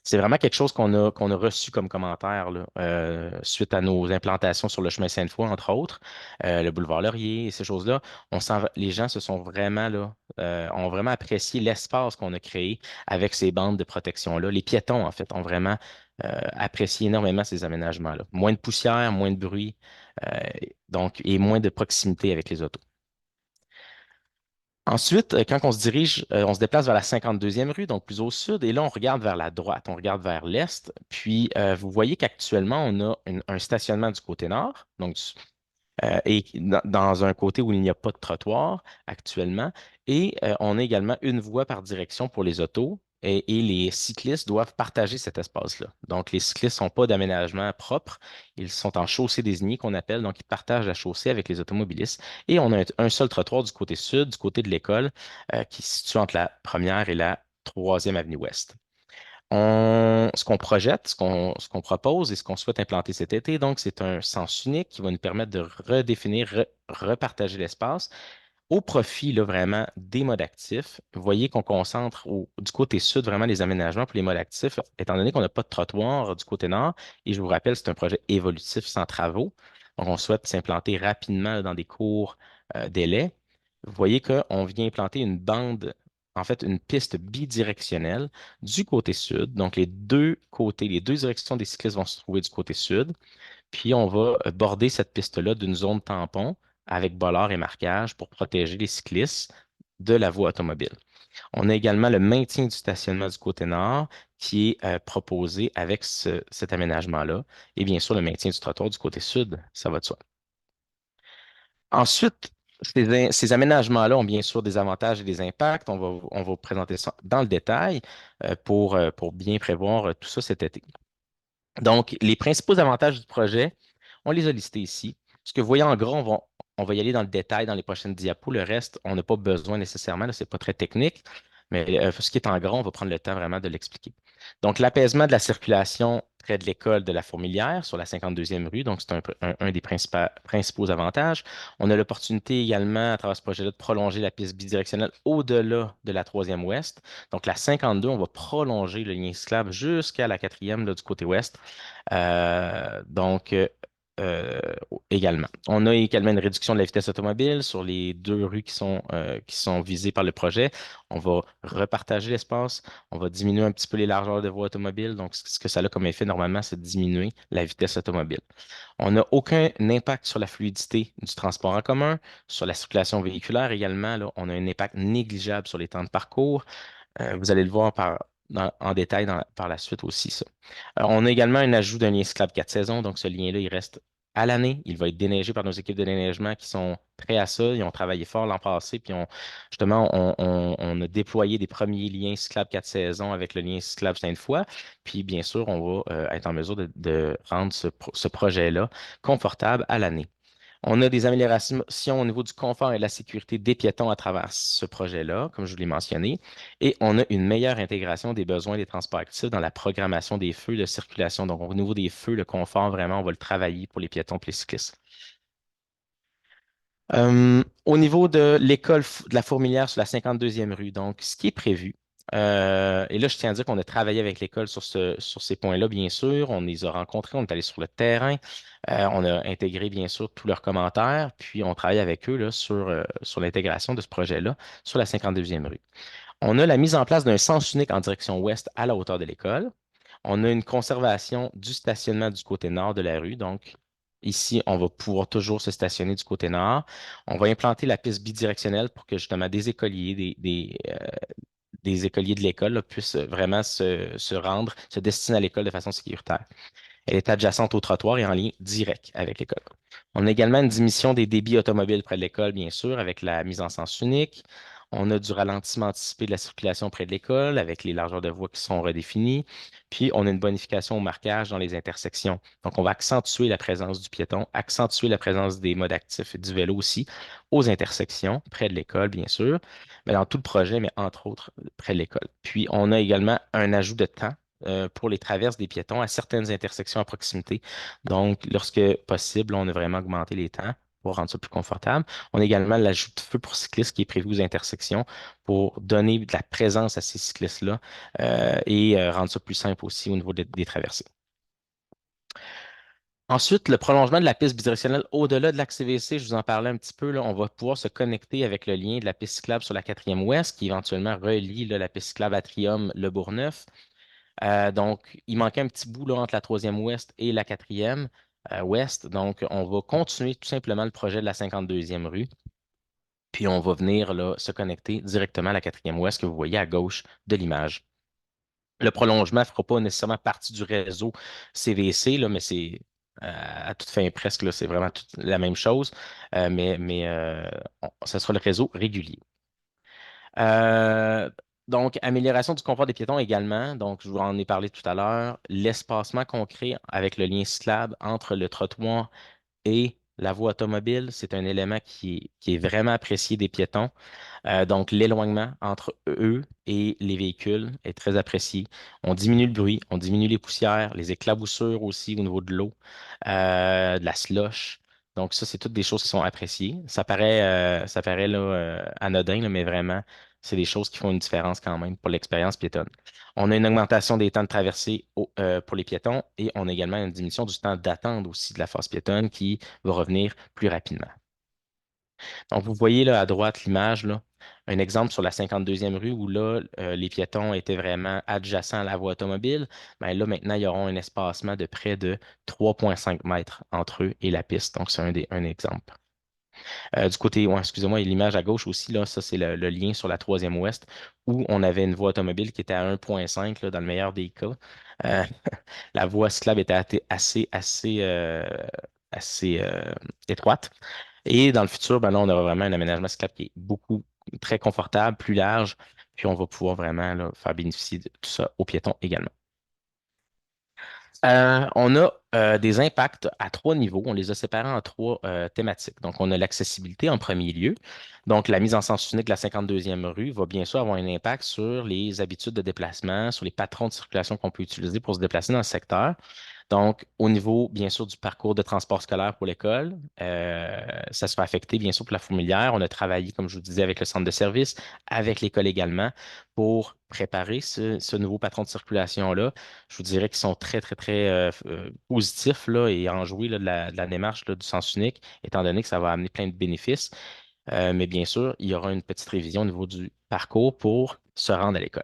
C'est vraiment quelque chose qu'on a reçu comme commentaire là, suite à nos implantations sur le chemin Sainte-Foy, entre autres, le boulevard Laurier et ces choses-là. Les gens se sont vraiment là, ont vraiment apprécié l'espace qu'on a créé avec ces bandes de protection-là. Les piétons, en fait, ont vraiment apprécié énormément ces aménagements-là. Moins de poussière, moins de bruit, euh, donc, et moins de proximité avec les autos. Ensuite, quand on se dirige, on se déplace vers la 52e rue, donc plus au sud, et là, on regarde vers la droite, on regarde vers l'est. Puis, vous voyez qu'actuellement, on a un stationnement du côté nord, donc et dans un côté où il n'y a pas de trottoir actuellement. Et on a également une voie par direction pour les autos. Et les cyclistes doivent partager cet espace-là. Donc, les cyclistes n'ont pas d'aménagement propre. Ils sont en chaussée désignée qu'on appelle. Donc, ils partagent la chaussée avec les automobilistes. Et on a un seul trottoir du côté sud, du côté de l'école, qui se situe entre la première et la troisième avenue ouest. Ce qu'on projette, ce qu'on propose et ce qu'on souhaite implanter cet été, donc, c'est un sens unique qui va nous permettre de redéfinir, repartager l'espace au profit là, vraiment des modes actifs. Vous voyez qu'on concentre du côté sud vraiment les aménagements pour les modes actifs, étant donné qu'on n'a pas de trottoir du côté nord. Et je vous rappelle, c'est un projet évolutif sans travaux. Donc, on souhaite s'implanter rapidement dans des courts délais. Vous voyez qu'on vient implanter une bande, en fait, une piste bidirectionnelle du côté sud. Donc, les deux côtés, les deux directions des cyclistes vont se trouver du côté sud. Puis, on va border cette piste-là d'une zone tampon avec bollards et marquages pour protéger les cyclistes de la voie automobile. On a également le maintien du stationnement du côté nord qui est proposé avec cet aménagement-là. Et bien sûr, le maintien du trottoir du côté sud, ça va de soi. Ensuite, ces aménagements-là ont bien sûr des avantages et des impacts. On va vous présenter ça dans le détail pour bien prévoir tout ça cet été. Donc, les principaux avantages du projet, on les a listés ici. Ce que vous voyez en gros, on va y aller dans le détail dans les prochaines diapos. Le reste, on n'a pas besoin nécessairement, ce n'est pas très technique, mais ce qui est en gros, on va prendre le temps vraiment de l'expliquer. Donc, l'apaisement de la circulation près de l'école de la Fourmilière sur la 52e rue, donc c'est un des principaux avantages. On a l'opportunité également, à travers ce projet-là, de prolonger la piste bidirectionnelle au-delà de la 3e ouest. Donc, la 52, on va prolonger le lien cyclable jusqu'à la 4e là, du côté ouest. Donc, également. On a également une réduction de la vitesse automobile sur les deux rues qui sont visées par le projet. On va repartager l'espace. On va diminuer un petit peu les largeurs de voies automobiles. Donc, ce que ça a comme effet, normalement, c'est de diminuer la vitesse automobile. On n'a aucun impact sur la fluidité du transport en commun, sur la circulation véhiculaire également. Là, on a un impact négligeable sur les temps de parcours. Vous allez le voir en détail par la suite aussi, ça. On a également un ajout d'un lien cyclable 4 saisons. Donc, ce lien-là, il reste à l'année. Il va être déneigé par nos équipes de déneigement qui sont prêts à ça. Ils ont travaillé fort l'an passé. Puis, justement, on a déployé des premiers liens cyclables 4 saisons avec le lien cyclable Sainte-Foy. Puis, bien sûr, on va être en mesure de rendre ce projet-là confortable à l'année. On a des améliorations au niveau du confort et de la sécurité des piétons à travers ce projet-là, comme je vous l'ai mentionné. Et on a une meilleure intégration des besoins des transports actifs dans la programmation des feux de circulation. Donc, au niveau des feux, le confort, vraiment, on va le travailler pour les piétons et les cyclistes. Au niveau de l'école de la Fourmilière sur la 52e rue, donc, ce qui est prévu, et là, je tiens à dire qu'on a travaillé avec l'école sur ces points-là, bien sûr. On les a rencontrés, on est allé sur le terrain. On a intégré, bien sûr, tous leurs commentaires. Puis, on travaille avec eux là, sur l'intégration de ce projet-là sur la 52e rue. On a la mise en place d'un sens unique en direction ouest à la hauteur de l'école. On a une conservation du stationnement du côté nord de la rue. Donc, ici, on va pouvoir toujours se stationner du côté nord. On va implanter la piste bidirectionnelle pour que justement des écoliers, des écoliers de l'école là, puissent vraiment se rendre, se destiner à l'école de façon sécuritaire. Elle est adjacente au trottoir et en lien direct avec l'école. On a également une diminution des débits automobiles près de l'école, bien sûr, avec la mise en sens unique. On a du ralentissement anticipé de la circulation près de l'école avec les largeurs de voies qui sont redéfinies. Puis, on a une bonification au marquage dans les intersections. Donc, on va accentuer la présence du piéton, accentuer la présence des modes actifs et du vélo aussi aux intersections, près de l'école, bien sûr, mais dans tout le projet, mais entre autres près de l'école. Puis, on a également un ajout de temps pour les traverses des piétons à certaines intersections à proximité. Donc, lorsque possible, on a vraiment augmenté les temps pour rendre ça plus confortable. On a également l'ajout de feu pour cyclistes qui est prévu aux intersections pour donner de la présence à ces cyclistes-là et rendre ça plus simple aussi au niveau des traversées. Ensuite, le prolongement de la piste bidirectionnelle au-delà de l'axe CVC, je vous en parlais un petit peu, là, on va pouvoir se connecter avec le lien de la piste cyclable sur la 4e ouest qui éventuellement relie là, la piste cyclable Atrium Le Bourgneuf. Donc, il manquait un petit bout là, entre la 3e ouest et la 4e ouest. Donc, on va continuer tout simplement le projet de la 52e rue. Puis, on va venir là, se connecter directement à la 4e ouest que vous voyez à gauche de l'image. Le prolongement ne fera pas nécessairement partie du réseau CVC, là, mais c'est à toute fin presque, là, c'est vraiment la même chose, ce sera le réseau régulier. Euh, donc, amélioration du confort des piétons également. Donc, je vous en ai parlé tout à l'heure. L'espacement qu'on crée avec le lien cyclable entre le trottoir et la voie automobile, c'est un élément qui est vraiment apprécié des piétons. Donc, l'éloignement entre eux et les véhicules est très apprécié. On diminue le bruit, on diminue les poussières, les éclaboussures aussi au niveau de l'eau, de la slush. Donc, ça, c'est toutes des choses qui sont appréciées. Ça paraît là, anodin, là, mais vraiment, c'est des choses qui font une différence quand même pour l'expérience piétonne. On a une augmentation des temps de traversée pour les piétons et on a également une diminution du temps d'attente aussi de la phase piétonne qui va revenir plus rapidement. Donc, vous voyez là à droite l'image, là, un exemple sur la 52e rue où là, les piétons étaient vraiment adjacents à la voie automobile. Bien, là, maintenant, ils auront un espacement de près de 3,5 mètres entre eux et la piste. Donc, c'est un exemple. Du côté, ouais, excusez-moi, il y a l'image à gauche aussi, là, ça, c'est le lien sur la 3e ouest où on avait une voie automobile qui était à 1,5 là, dans le meilleur des cas. Euh, la voie cyclable était assez étroite. Et dans le futur, ben là, on aura vraiment un aménagement cyclable qui est très confortable, plus large, puis on va pouvoir vraiment là, faire bénéficier de tout ça aux piétons également. On a des impacts à 3 niveaux. On les a séparés en 3 thématiques. Donc, on a l'accessibilité en premier lieu. Donc, la mise en sens unique de la 52e rue va bien sûr avoir un impact sur les habitudes de déplacement, sur les patrons de circulation qu'on peut utiliser pour se déplacer dans le secteur. Donc, au niveau, bien sûr, du parcours de transport scolaire pour l'école, ça se fait affecter, bien sûr, pour la fourmilière. On a travaillé, comme je vous disais, avec le centre de service, avec l'école également, pour préparer ce nouveau patron de circulation-là. Je vous dirais qu'ils sont très, très, très positifs là, et enjoués là, de la démarche là, du sens unique, étant donné que ça va amener plein de bénéfices. Mais bien sûr, il y aura une petite révision au niveau du parcours pour se rendre à l'école.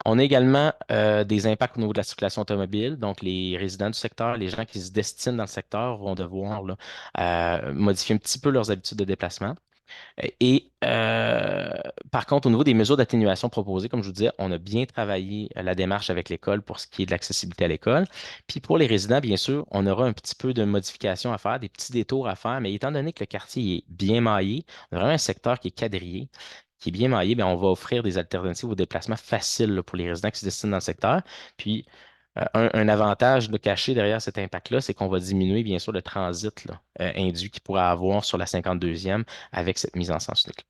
On a également des impacts au niveau de la circulation automobile. Donc, les résidents du secteur, les gens qui se destinent dans le secteur vont devoir là, modifier un petit peu leurs habitudes de déplacement. Et par contre, au niveau des mesures d'atténuation proposées, comme je vous disais, on a bien travaillé la démarche avec l'école pour ce qui est de l'accessibilité à l'école. Puis pour les résidents, bien sûr, on aura un petit peu de modifications à faire, des petits détours à faire, mais étant donné que le quartier est bien maillé, on a vraiment un secteur qui est quadrillé, qui est bien maillé, bien, on va offrir des alternatives aux déplacements faciles là, pour les résidents qui se destinent dans le secteur. Puis un avantage de caché derrière cet impact-là, c'est qu'on va diminuer, bien sûr, le transit là, induit qu'il pourrait avoir sur la 52e avec cette mise en sens unique.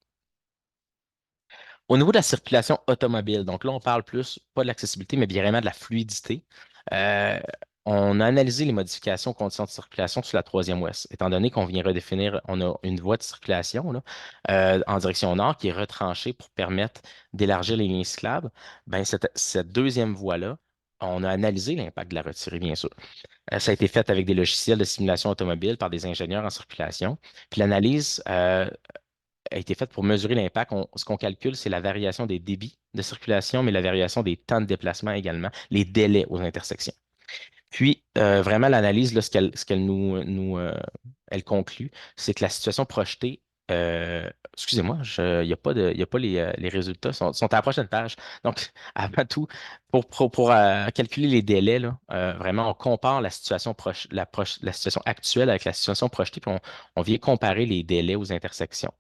Au niveau de la circulation automobile, donc là, on parle plus, pas de l'accessibilité, mais bien vraiment de la fluidité. Euh, on a analysé les modifications aux conditions de circulation sur la 3e ouest, étant donné qu'on vient redéfinir, on a une voie de circulation là, en direction nord qui est retranchée pour permettre d'élargir les lignes cyclables. Ben, cette deuxième voie-là, on a analysé l'impact de la retirer, bien sûr. Ça a été fait avec des logiciels de simulation automobile par des ingénieurs en circulation. Puis l'analyse a été faite pour mesurer l'impact. Ce qu'on calcule, c'est la variation des débits de circulation, mais la variation des temps de déplacement également, les délais aux intersections. Puis, vraiment, l'analyse, là, elle conclut, c'est que la situation projetée, excusez-moi, il n'y a pas les résultats, sont à la prochaine page. Donc, avant tout, pour calculer les délais, là, vraiment, on compare la situation, la situation actuelle avec la situation projetée, puis on vient comparer les délais aux intersections.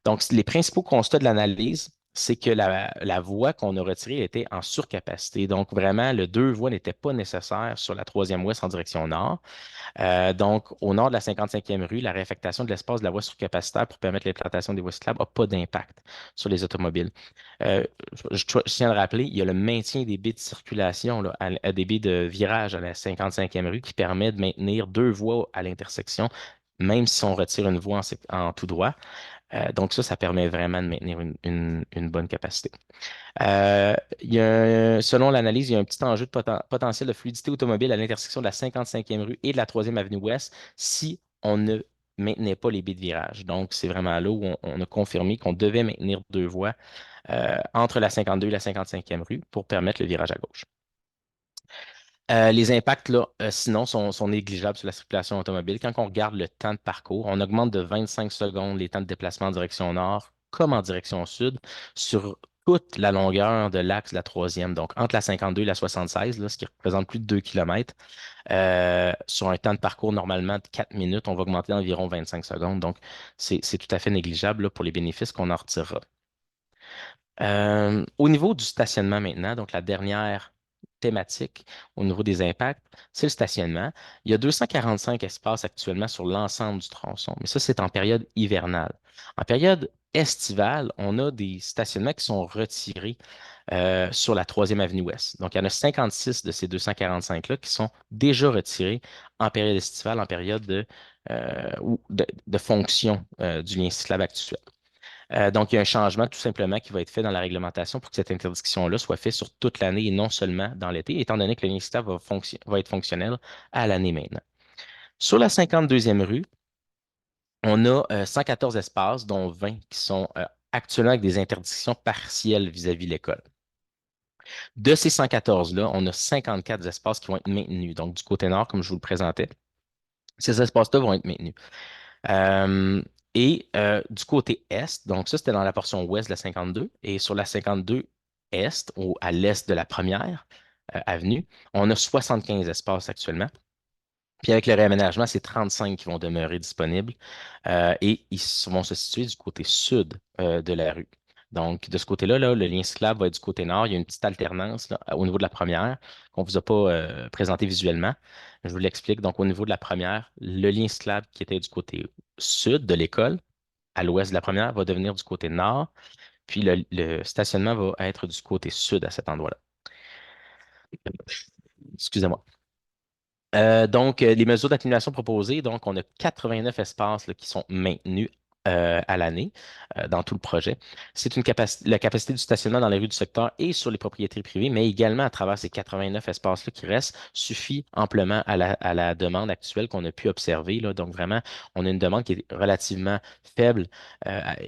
Donc, les principaux constats de l'analyse, c'est que la voie qu'on a retirée était en surcapacité. Donc, vraiment, le 2 voies n'était pas nécessaire sur la troisième ouest en direction nord. Donc, au nord de la 55e rue, la réaffectation de l'espace de la voie surcapacitaire pour permettre l'implantation des voies cyclables n'a pas d'impact sur les automobiles. Euh, je tiens à le rappeler, il y a le maintien des baies de circulation, là, des baies de virage à la 55e rue qui permet de maintenir 2 voies à l'intersection, même si on retire une voie en tout droit. Donc ça permet vraiment de maintenir une bonne capacité. Selon l'analyse, il y a un petit enjeu de potentiel de fluidité automobile à l'intersection de la 55e rue et de la 3e avenue Ouest si on ne maintenait pas les baies de virage. Donc, c'est vraiment là où on a confirmé qu'on devait maintenir 2 voies entre la 52 et la 55e rue pour permettre le virage à gauche. Les impacts, là, sinon, sont négligeables sur la circulation automobile. Quand on regarde le temps de parcours, on augmente de 25 secondes les temps de déplacement en direction nord comme en direction sud sur toute la longueur de l'axe de la troisième, donc entre la 52 et la 76, là, ce qui représente plus de 2 km. Sur un temps de parcours normalement de 4 minutes, on va augmenter d'environ 25 secondes. Donc, c'est tout à fait négligeable là, pour les bénéfices qu'on en retirera. Au niveau du stationnement maintenant, donc la dernière thématique au niveau des impacts, c'est le stationnement. Il y a 245 espaces actuellement sur l'ensemble du tronçon, mais ça, c'est en période hivernale. En période estivale, on a des stationnements qui sont retirés sur la 3e avenue Ouest. Donc, il y en a 56 de ces 245-là qui sont déjà retirés en période estivale, en période de fonction du lien cyclable actuel. Donc, il y a un changement tout simplement qui va être fait dans la réglementation pour que cette interdiction-là soit faite sur toute l'année et non seulement dans l'été, étant donné que le lien cyclable va être fonctionnel à l'année maintenant. Sur la 52e rue, on a 114 espaces, dont 20 qui sont actuellement avec des interdictions partielles vis-à-vis de l'école. De ces 114-là, on a 54 espaces qui vont être maintenus. Donc, du côté nord, comme je vous le présentais, ces espaces-là vont être maintenus. Du côté est, donc ça, c'était dans la portion ouest de la 52, et sur la 52 est, à l'est de la première avenue, on a 75 espaces actuellement. Puis avec le réaménagement, c'est 35 qui vont demeurer disponibles et ils vont se situer du côté sud de la rue. Donc, de ce côté-là, là, le lien cyclable va être du côté nord. Il y a une petite alternance là, au niveau de la première qu'on ne vous a pas présenté visuellement. Je vous l'explique. Donc, au niveau de la première, le lien cyclable qui était du côté sud de l'école, à l'ouest de la première, va devenir du côté nord. Puis le stationnement va être du côté sud à cet endroit-là. Excusez-moi. Les mesures d'atténuation proposées, donc, on a 89 espaces là, qui sont maintenus à l'année dans tout le projet. C'est la capacité du stationnement dans les rues du secteur et sur les propriétés privées, mais également à travers ces 89 espaces-là qui restent, suffit amplement à la demande actuelle qu'on a pu observer. Là. Donc, vraiment, on a une demande qui est relativement faible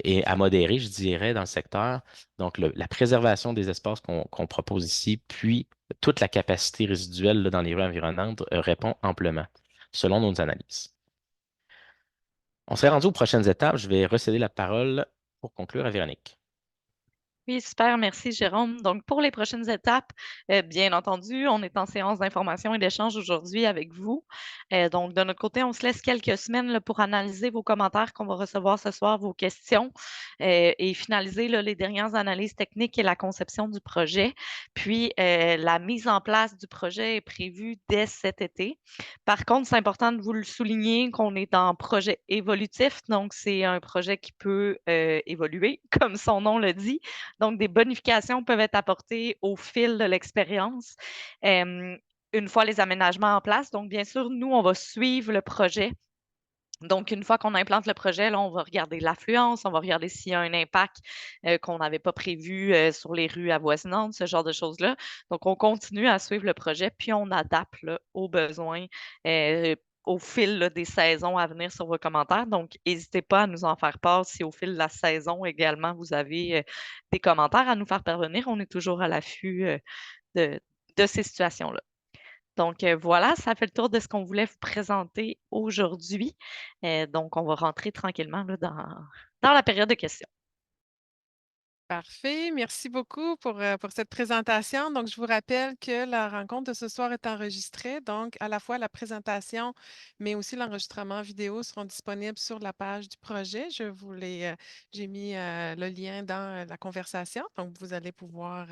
et à modérer, je dirais, dans le secteur. Donc, la préservation des espaces qu'on propose ici, puis toute la capacité résiduelle là, dans les rues environnantes répond amplement, selon nos analyses. On serait rendu aux prochaines étapes. Je vais recéder la parole pour conclure à Véronique. Oui, super, merci Jérôme. Donc, pour les prochaines étapes, bien entendu, on est en séance d'information et d'échange aujourd'hui avec vous. Donc, de notre côté, on se laisse quelques semaines là, pour analyser vos commentaires qu'on va recevoir ce soir, vos questions, et finaliser là, les dernières analyses techniques et la conception du projet. Puis, la mise en place du projet est prévue dès cet été. Par contre, c'est important de vous le souligner qu'on est en projet évolutif. Donc, c'est un projet qui peut évoluer, comme son nom le dit. Donc, des bonifications peuvent être apportées au fil de l'expérience une fois les aménagements en place. Donc, bien sûr, nous, on va suivre le projet. Donc, une fois qu'on implante le projet, là, on va regarder l'affluence, on va regarder s'il y a un impact qu'on n'avait pas prévu sur les rues avoisinantes, ce genre de choses-là. Donc, on continue à suivre le projet, puis on adapte là, aux besoins au fil là, des saisons à venir sur vos commentaires. Donc, n'hésitez pas à nous en faire part si au fil de la saison également, vous avez des commentaires à nous faire parvenir. On est toujours à l'affût de ces situations-là. Donc, voilà, ça fait le tour de ce qu'on voulait vous présenter aujourd'hui. Donc, on va rentrer tranquillement là, dans la période de questions. Parfait. Merci beaucoup pour cette présentation. Donc, je vous rappelle que la rencontre de ce soir est enregistrée. Donc, à la fois la présentation, mais aussi l'enregistrement vidéo seront disponibles sur la page du projet. J'ai mis le lien dans la conversation. Donc, vous allez pouvoir,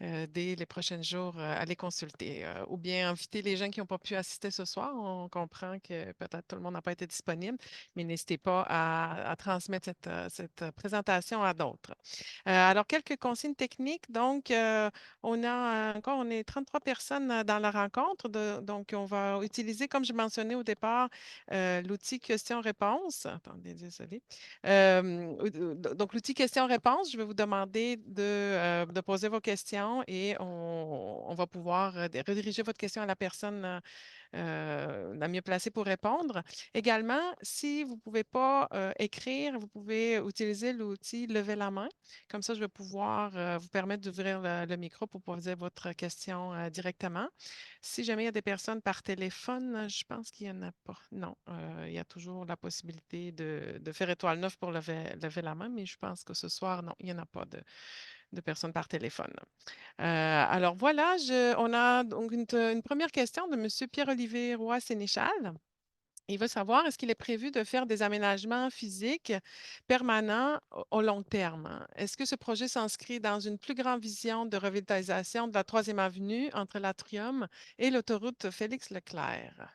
dès les prochains jours, aller consulter ou bien inviter les gens qui n'ont pas pu assister ce soir. On comprend que peut-être tout le monde n'a pas été disponible, mais n'hésitez pas à transmettre cette présentation à d'autres. Alors, quelques consignes techniques. Donc, on est 33 personnes dans la rencontre. Donc, on va utiliser, comme je mentionnais au départ, l'outil questions-réponses. Attendez, désolé. Donc, l'outil questions-réponses, je vais vous demander de poser vos questions et on va pouvoir rediriger votre question à la personne la mieux placée pour répondre. Également, si vous ne pouvez pas écrire, vous pouvez utiliser l'outil lever la main. Comme ça, je vais pouvoir vous permettre d'ouvrir le micro pour poser votre question directement. Si jamais il y a des personnes par téléphone, je pense qu'il n'y en a pas. Non, il y a toujours la possibilité de faire étoile 9 pour lever la main, mais je pense que ce soir, non, il n'y en a pas de personnes par téléphone. Alors voilà, on a donc une première question de M. Pierre-Olivier Roy-Sénéchal. Il veut savoir, est-ce qu'il est prévu de faire des aménagements physiques permanents au long terme? Est-ce que ce projet s'inscrit dans une plus grande vision de revitalisation de la 3e avenue entre l'Atrium et l'autoroute Félix-Leclerc?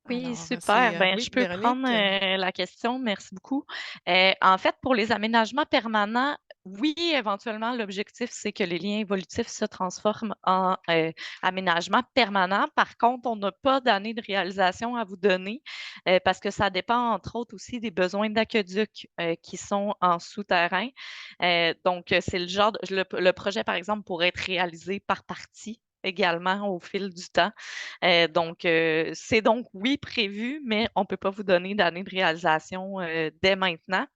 Oui, Alors, super. Ben, oui, je peux prendre Véronique? la question. Merci beaucoup. En fait, pour les aménagements permanents, oui, éventuellement, l'objectif, c'est que les liens évolutifs se transforment en aménagements permanents. Par contre, on n'a pas d'année de réalisation à vous donner parce que ça dépend, entre autres, aussi des besoins d'aqueduc qui sont en souterrain. Donc, c'est le genre, le projet, par exemple, pourrait être réalisé par partie également au fil du temps. Donc, c'est donc, oui, prévu, mais on ne peut pas vous donner d'année de réalisation dès maintenant.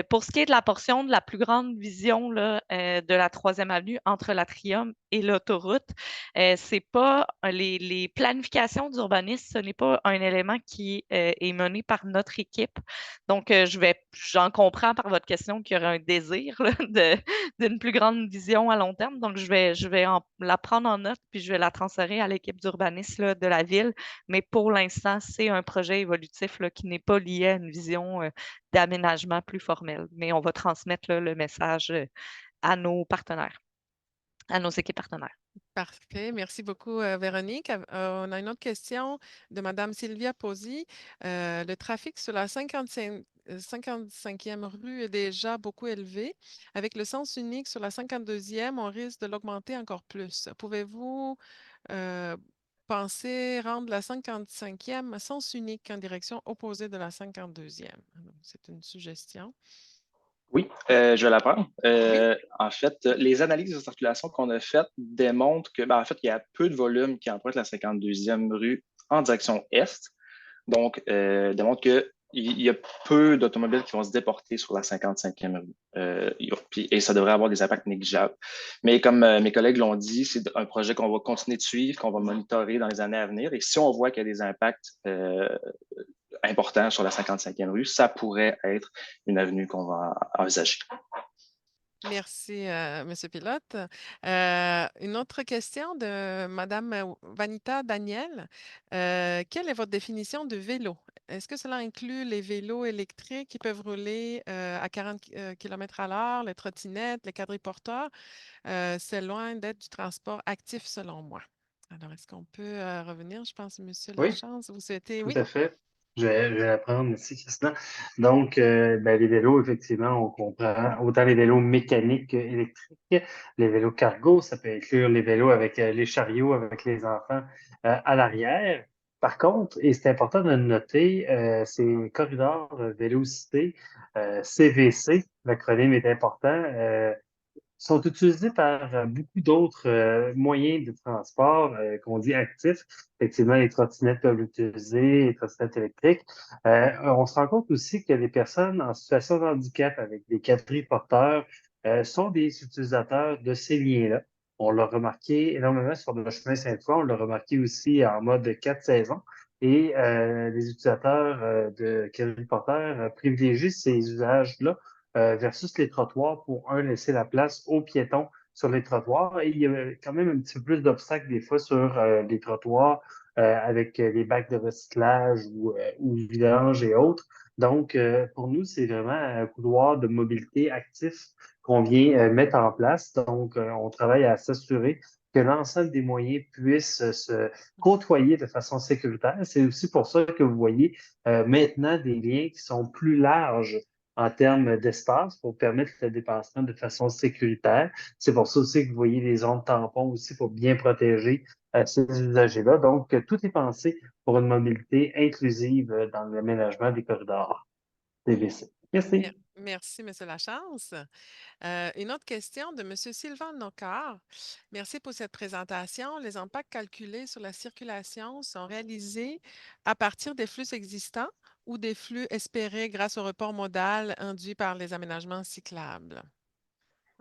Pour ce qui est de la portion de la plus grande vision là, de la 3e avenue entre l'Atrium et l'autoroute, c'est pas les planifications d'urbanisme, ce n'est pas un élément qui est mené par notre équipe. Donc, j'en comprends par votre question qu'il y aurait un désir là, d'une plus grande vision à long terme. Donc, la prendre en note puis je vais la transférer à l'équipe d'urbanisme là, de la ville. Mais pour l'instant, c'est un projet évolutif là, qui n'est pas lié à une vision d'aménagement plus formel. Mais on va transmettre là, le message à nos partenaires, à nos équipes partenaires. Parfait. Merci beaucoup, Véronique. On a une autre question de Mme Sylvia Posy. Le trafic sur la 55e rue est déjà beaucoup élevé. Avec le sens unique sur la 52e, on risque de l'augmenter encore plus. Pouvez-vous euh, penser rendre la 55e sens unique en direction opposée de la 52e? C'est une suggestion. Oui, je vais la prendre. Oui. En fait, les analyses de circulation qu'on a faites démontrent que, en fait, il y a peu de volume qui emprunte la 52e rue en direction est. Donc, démontre qu'il y a peu d'automobiles qui vont se déporter sur la 55e rue. Et ça devrait avoir des impacts négligeables. Mais comme mes collègues l'ont dit, c'est un projet qu'on va continuer de suivre, qu'on va monitorer dans les années à venir. Et si on voit qu'il y a des impacts important sur la 55e rue, ça pourrait être une avenue qu'on va envisager. Merci, Monsieur Pilote. Une autre question de Madame Vanita Daniel. Quelle est votre définition de vélo? Est-ce que cela inclut les vélos électriques qui peuvent rouler à 40 km à l'heure, les trottinettes, les quadriporteurs? C'est loin d'être du transport actif selon moi. Alors, est-ce qu'on peut revenir? Je pense, Monsieur Oui, Lachance, vous souhaitez? tout Oui? à fait. Je vais la prendre, merci, Christina. Donc, les vélos, effectivement, on comprend autant les vélos mécaniques qu'électriques. Les vélos cargo, ça peut inclure les vélos avec les chariots, avec les enfants à l'arrière. Par contre, et c'est important de le noter, ces corridors Vélocité, CVC, l'acronyme est important, sont utilisés par beaucoup d'autres moyens de transport qu'on dit actifs. Effectivement, les trottinettes peuvent l'utiliser, les trottinettes électriques. On se rend compte aussi que les personnes en situation de handicap avec des quadriporteurs sont des utilisateurs de ces liens-là. On l'a remarqué énormément sur le chemin Sainte-Foy, on l'a remarqué aussi en mode 4 saisons. Et les utilisateurs de quadriporteurs privilégient ces usages-là versus les trottoirs pour, laisser la place aux piétons sur les trottoirs. Et il y a quand même un petit peu plus d'obstacles des fois sur les trottoirs avec les bacs de recyclage ou vidange et autres. Donc, pour nous, c'est vraiment un couloir de mobilité actif qu'on vient mettre en place. Donc, on travaille à s'assurer que l'ensemble des moyens puissent se côtoyer de façon sécuritaire. C'est aussi pour ça que vous voyez maintenant des liens qui sont plus larges en termes d'espace pour permettre le dépassement de façon sécuritaire. C'est pour ça aussi que vous voyez les zones tampons aussi pour bien protéger ces usagers-là. Donc, tout est pensé pour une mobilité inclusive dans l'aménagement des corridors TVC. Merci. Merci, M. Lachance. Une autre question de M. Sylvain Nocard. Merci pour cette présentation. Les impacts calculés sur la circulation sont réalisés à partir des flux existants ou des flux espérés grâce au report modal induit par les aménagements cyclables?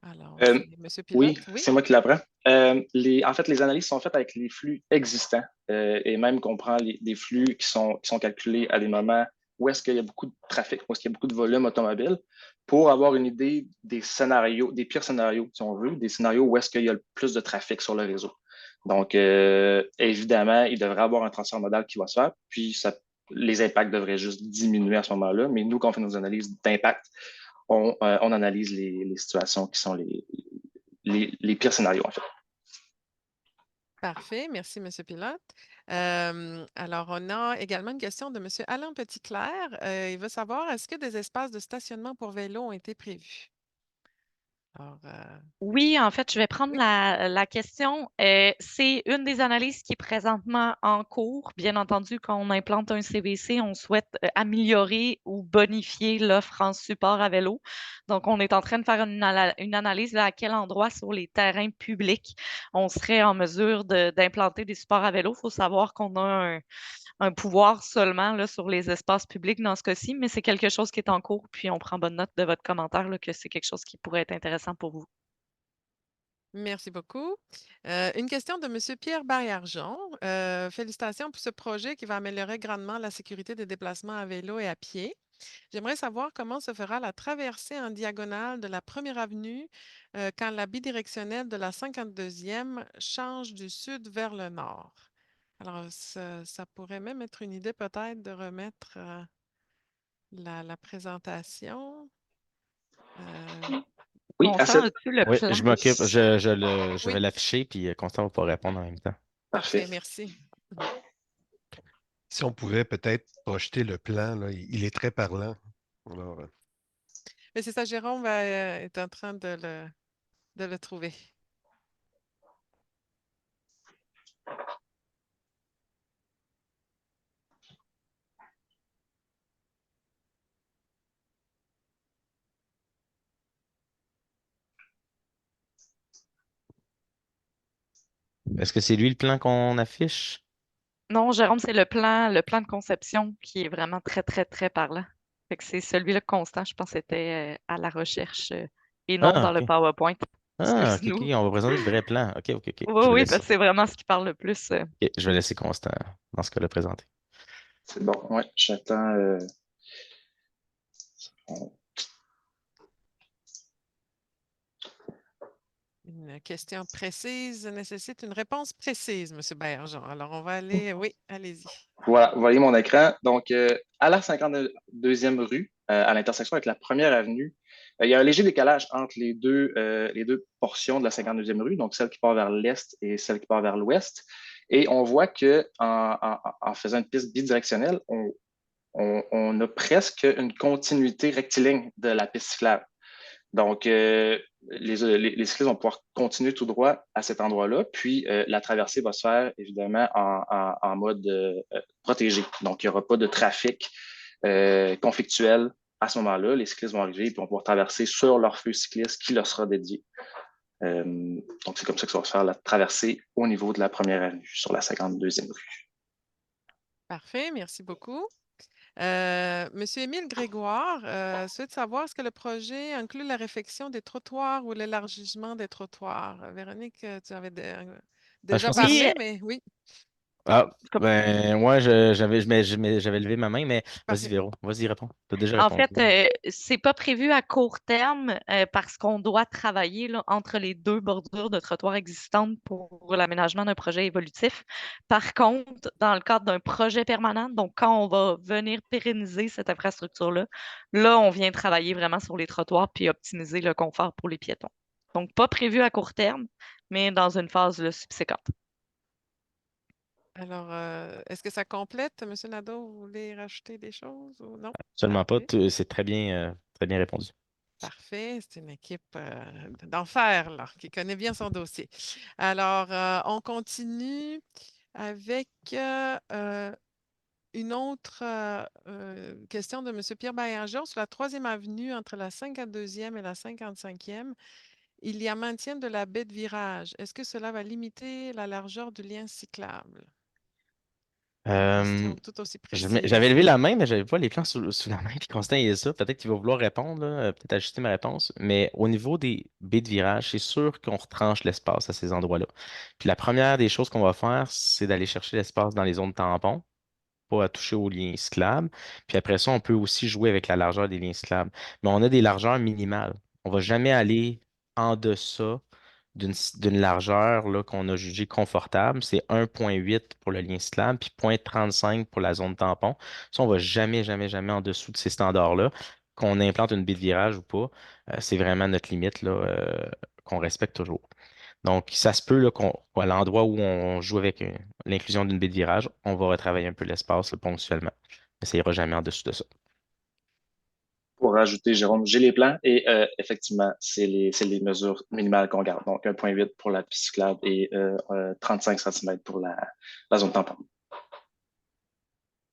Alors, Euh, c'est M. oui, Pilote, oui? c'est moi qui l'apprends. En fait, les analyses sont faites avec les flux existants et même qu'on prend des flux qui sont calculés à des moments où est-ce qu'il y a beaucoup de trafic, où est-ce qu'il y a beaucoup de volume automobile, pour avoir une idée des scénarios, des pires scénarios, si on veut, des scénarios où est-ce qu'il y a le plus de trafic sur le réseau. Donc, évidemment, il devrait y avoir un transfert modal qui va se faire, puis les impacts devraient juste diminuer à ce moment-là. Mais nous, quand on fait nos analyses d'impact, on analyse les situations qui sont les pires scénarios, en fait. Parfait, merci, M. Pilote. Alors, on a également une question de M. Alain Petitclerc. Il veut savoir, est-ce que des espaces de stationnement pour vélos ont été prévus? Alors, Oui, en fait, je vais prendre oui. la question. C'est une des analyses qui est présentement en cours. Bien entendu, quand on implante un CVC, on souhaite améliorer ou bonifier l'offre en support à vélo. Donc, on est en train de faire une analyse de à quel endroit sur les terrains publics on serait en mesure d'implanter des supports à vélo. Il faut savoir qu'on a un pouvoir seulement là, sur les espaces publics dans ce cas-ci, mais c'est quelque chose qui est en cours, puis on prend bonne note de votre commentaire là, que c'est quelque chose qui pourrait être intéressant pour vous. Merci beaucoup. Une question de M. Pierre Barriargeon. Félicitations pour ce projet qui va améliorer grandement la sécurité des déplacements à vélo et à pied. J'aimerais savoir comment se fera la traversée en diagonale de la première avenue quand la bidirectionnelle de la 52e change du sud vers le nord. Alors, ça pourrait même être une idée peut-être de remettre la présentation. Oui, Constant, as-tu le Oui, plan? je m'occupe, je Oui, vais l'afficher, puis Constant va pouvoir répondre en même temps. parfait, parfait. merci. Si on pouvait peut-être projeter le plan, là, il est très parlant. Alors, Mais c'est ça, Jérôme est en train de le trouver. Est-ce que c'est lui le plan qu'on affiche? Non, Jérôme, c'est le plan de conception qui est vraiment très, très, très parlant. Fait que c'est celui-là constant, je pense, c'était à la recherche et non Ah, dans le OK. PowerPoint. Ah, OK, OK. Excuse-nous. On va présenter le vrai plan. OK, OK, OK. Oui, oui, parce que c'est vraiment ce qui parle le plus. OK, je vais laisser Constant dans ce cas-là présenter. C'est bon, ouais, j'attends. Une question précise nécessite une réponse précise, M. Bergeon. Alors, on va aller. Oui, allez-y. Voilà, vous voyez mon écran. Donc, à la 52e rue, à l'intersection avec la première avenue, il y a un léger décalage entre les deux portions de la 52e rue, donc celle qui part vers l'est et celle qui part vers l'ouest. Et on voit que en faisant une piste bidirectionnelle, on a presque une continuité rectiligne de la piste cyclable. Donc, les cyclistes vont pouvoir continuer tout droit à cet endroit-là, puis la traversée va se faire évidemment en mode protégé. Donc, il n'y aura pas de trafic conflictuel à ce moment-là. Les cyclistes vont arriver et vont pouvoir traverser sur leur feu cycliste qui leur sera dédié. Donc, c'est comme ça que ça va se faire la traversée au niveau de la première avenue sur la 52e rue. Parfait, merci beaucoup. Monsieur Émile Grégoire souhaite savoir est-ce que le projet inclut la réfection des trottoirs ou l'élargissement des trottoirs? Véronique, tu avais Ah, je déjà pense que Oui, parlé, mais oui. Ah, ben, moi, j'avais levé ma main, mais vas-y, Parfait. Véro, vas-y, réponds. Tu as déjà En fait, répondu. c'est pas prévu à court terme parce qu'on doit travailler là, entre les deux bordures de trottoir existantes pour l'aménagement d'un projet évolutif. Par contre, dans le cadre d'un projet permanent, donc quand on va venir pérenniser cette infrastructure-là, là, on vient travailler vraiment sur les trottoirs puis optimiser le confort pour les piétons. Donc, pas prévu à court terme, mais dans une phase là, subséquente. Alors, est-ce que ça complète, M. Nadeau? Vous voulez rajouter des choses ou non? Seulement pas, Parfait. c'est très bien répondu. Parfait. C'est une équipe d'enfer, là, qui connaît bien son dossier. Alors, on continue avec une autre question de M. Pierre Baillargeon sur la troisième avenue entre la 52e et la 55e. Il y a maintien de la baie de virage. Est-ce que cela va limiter la largeur du lien cyclable? Euh, Question tout aussi J'avais précise. levé la main, mais j'avais pas les plans sous la main. Puis Constant, il est ça. Peut-être qu'il va vouloir répondre, là, peut-être ajuster ma réponse. Mais au niveau des baies de virage, c'est sûr qu'on retranche l'espace à ces endroits-là. Puis la première des choses qu'on va faire, c'est d'aller chercher l'espace dans les zones tampons, pas à toucher aux liens cyclables. Puis après ça, on peut aussi jouer avec la largeur des liens cyclables. Mais on a des largeurs minimales. On va jamais aller en deçà d'une largeur là, qu'on a jugée confortable. C'est 1,8 pour le lien cyclable, puis 0,35 pour la zone tampon. Ça, on va jamais, jamais, jamais en dessous de ces standards-là. Qu'on implante une baie de virage ou pas, c'est vraiment notre limite là, qu'on respecte toujours. Donc, ça se peut là, à l'endroit où on joue avec l'inclusion d'une baie de virage, on va retravailler un peu l'espace là, ponctuellement. Mais ça ira jamais en dessous de ça. Pour rajouter, Jérôme, j'ai les plans et effectivement, c'est les mesures minimales qu'on garde. Donc, 1,8 pour la piste cyclable et 35 cm pour la zone tampon.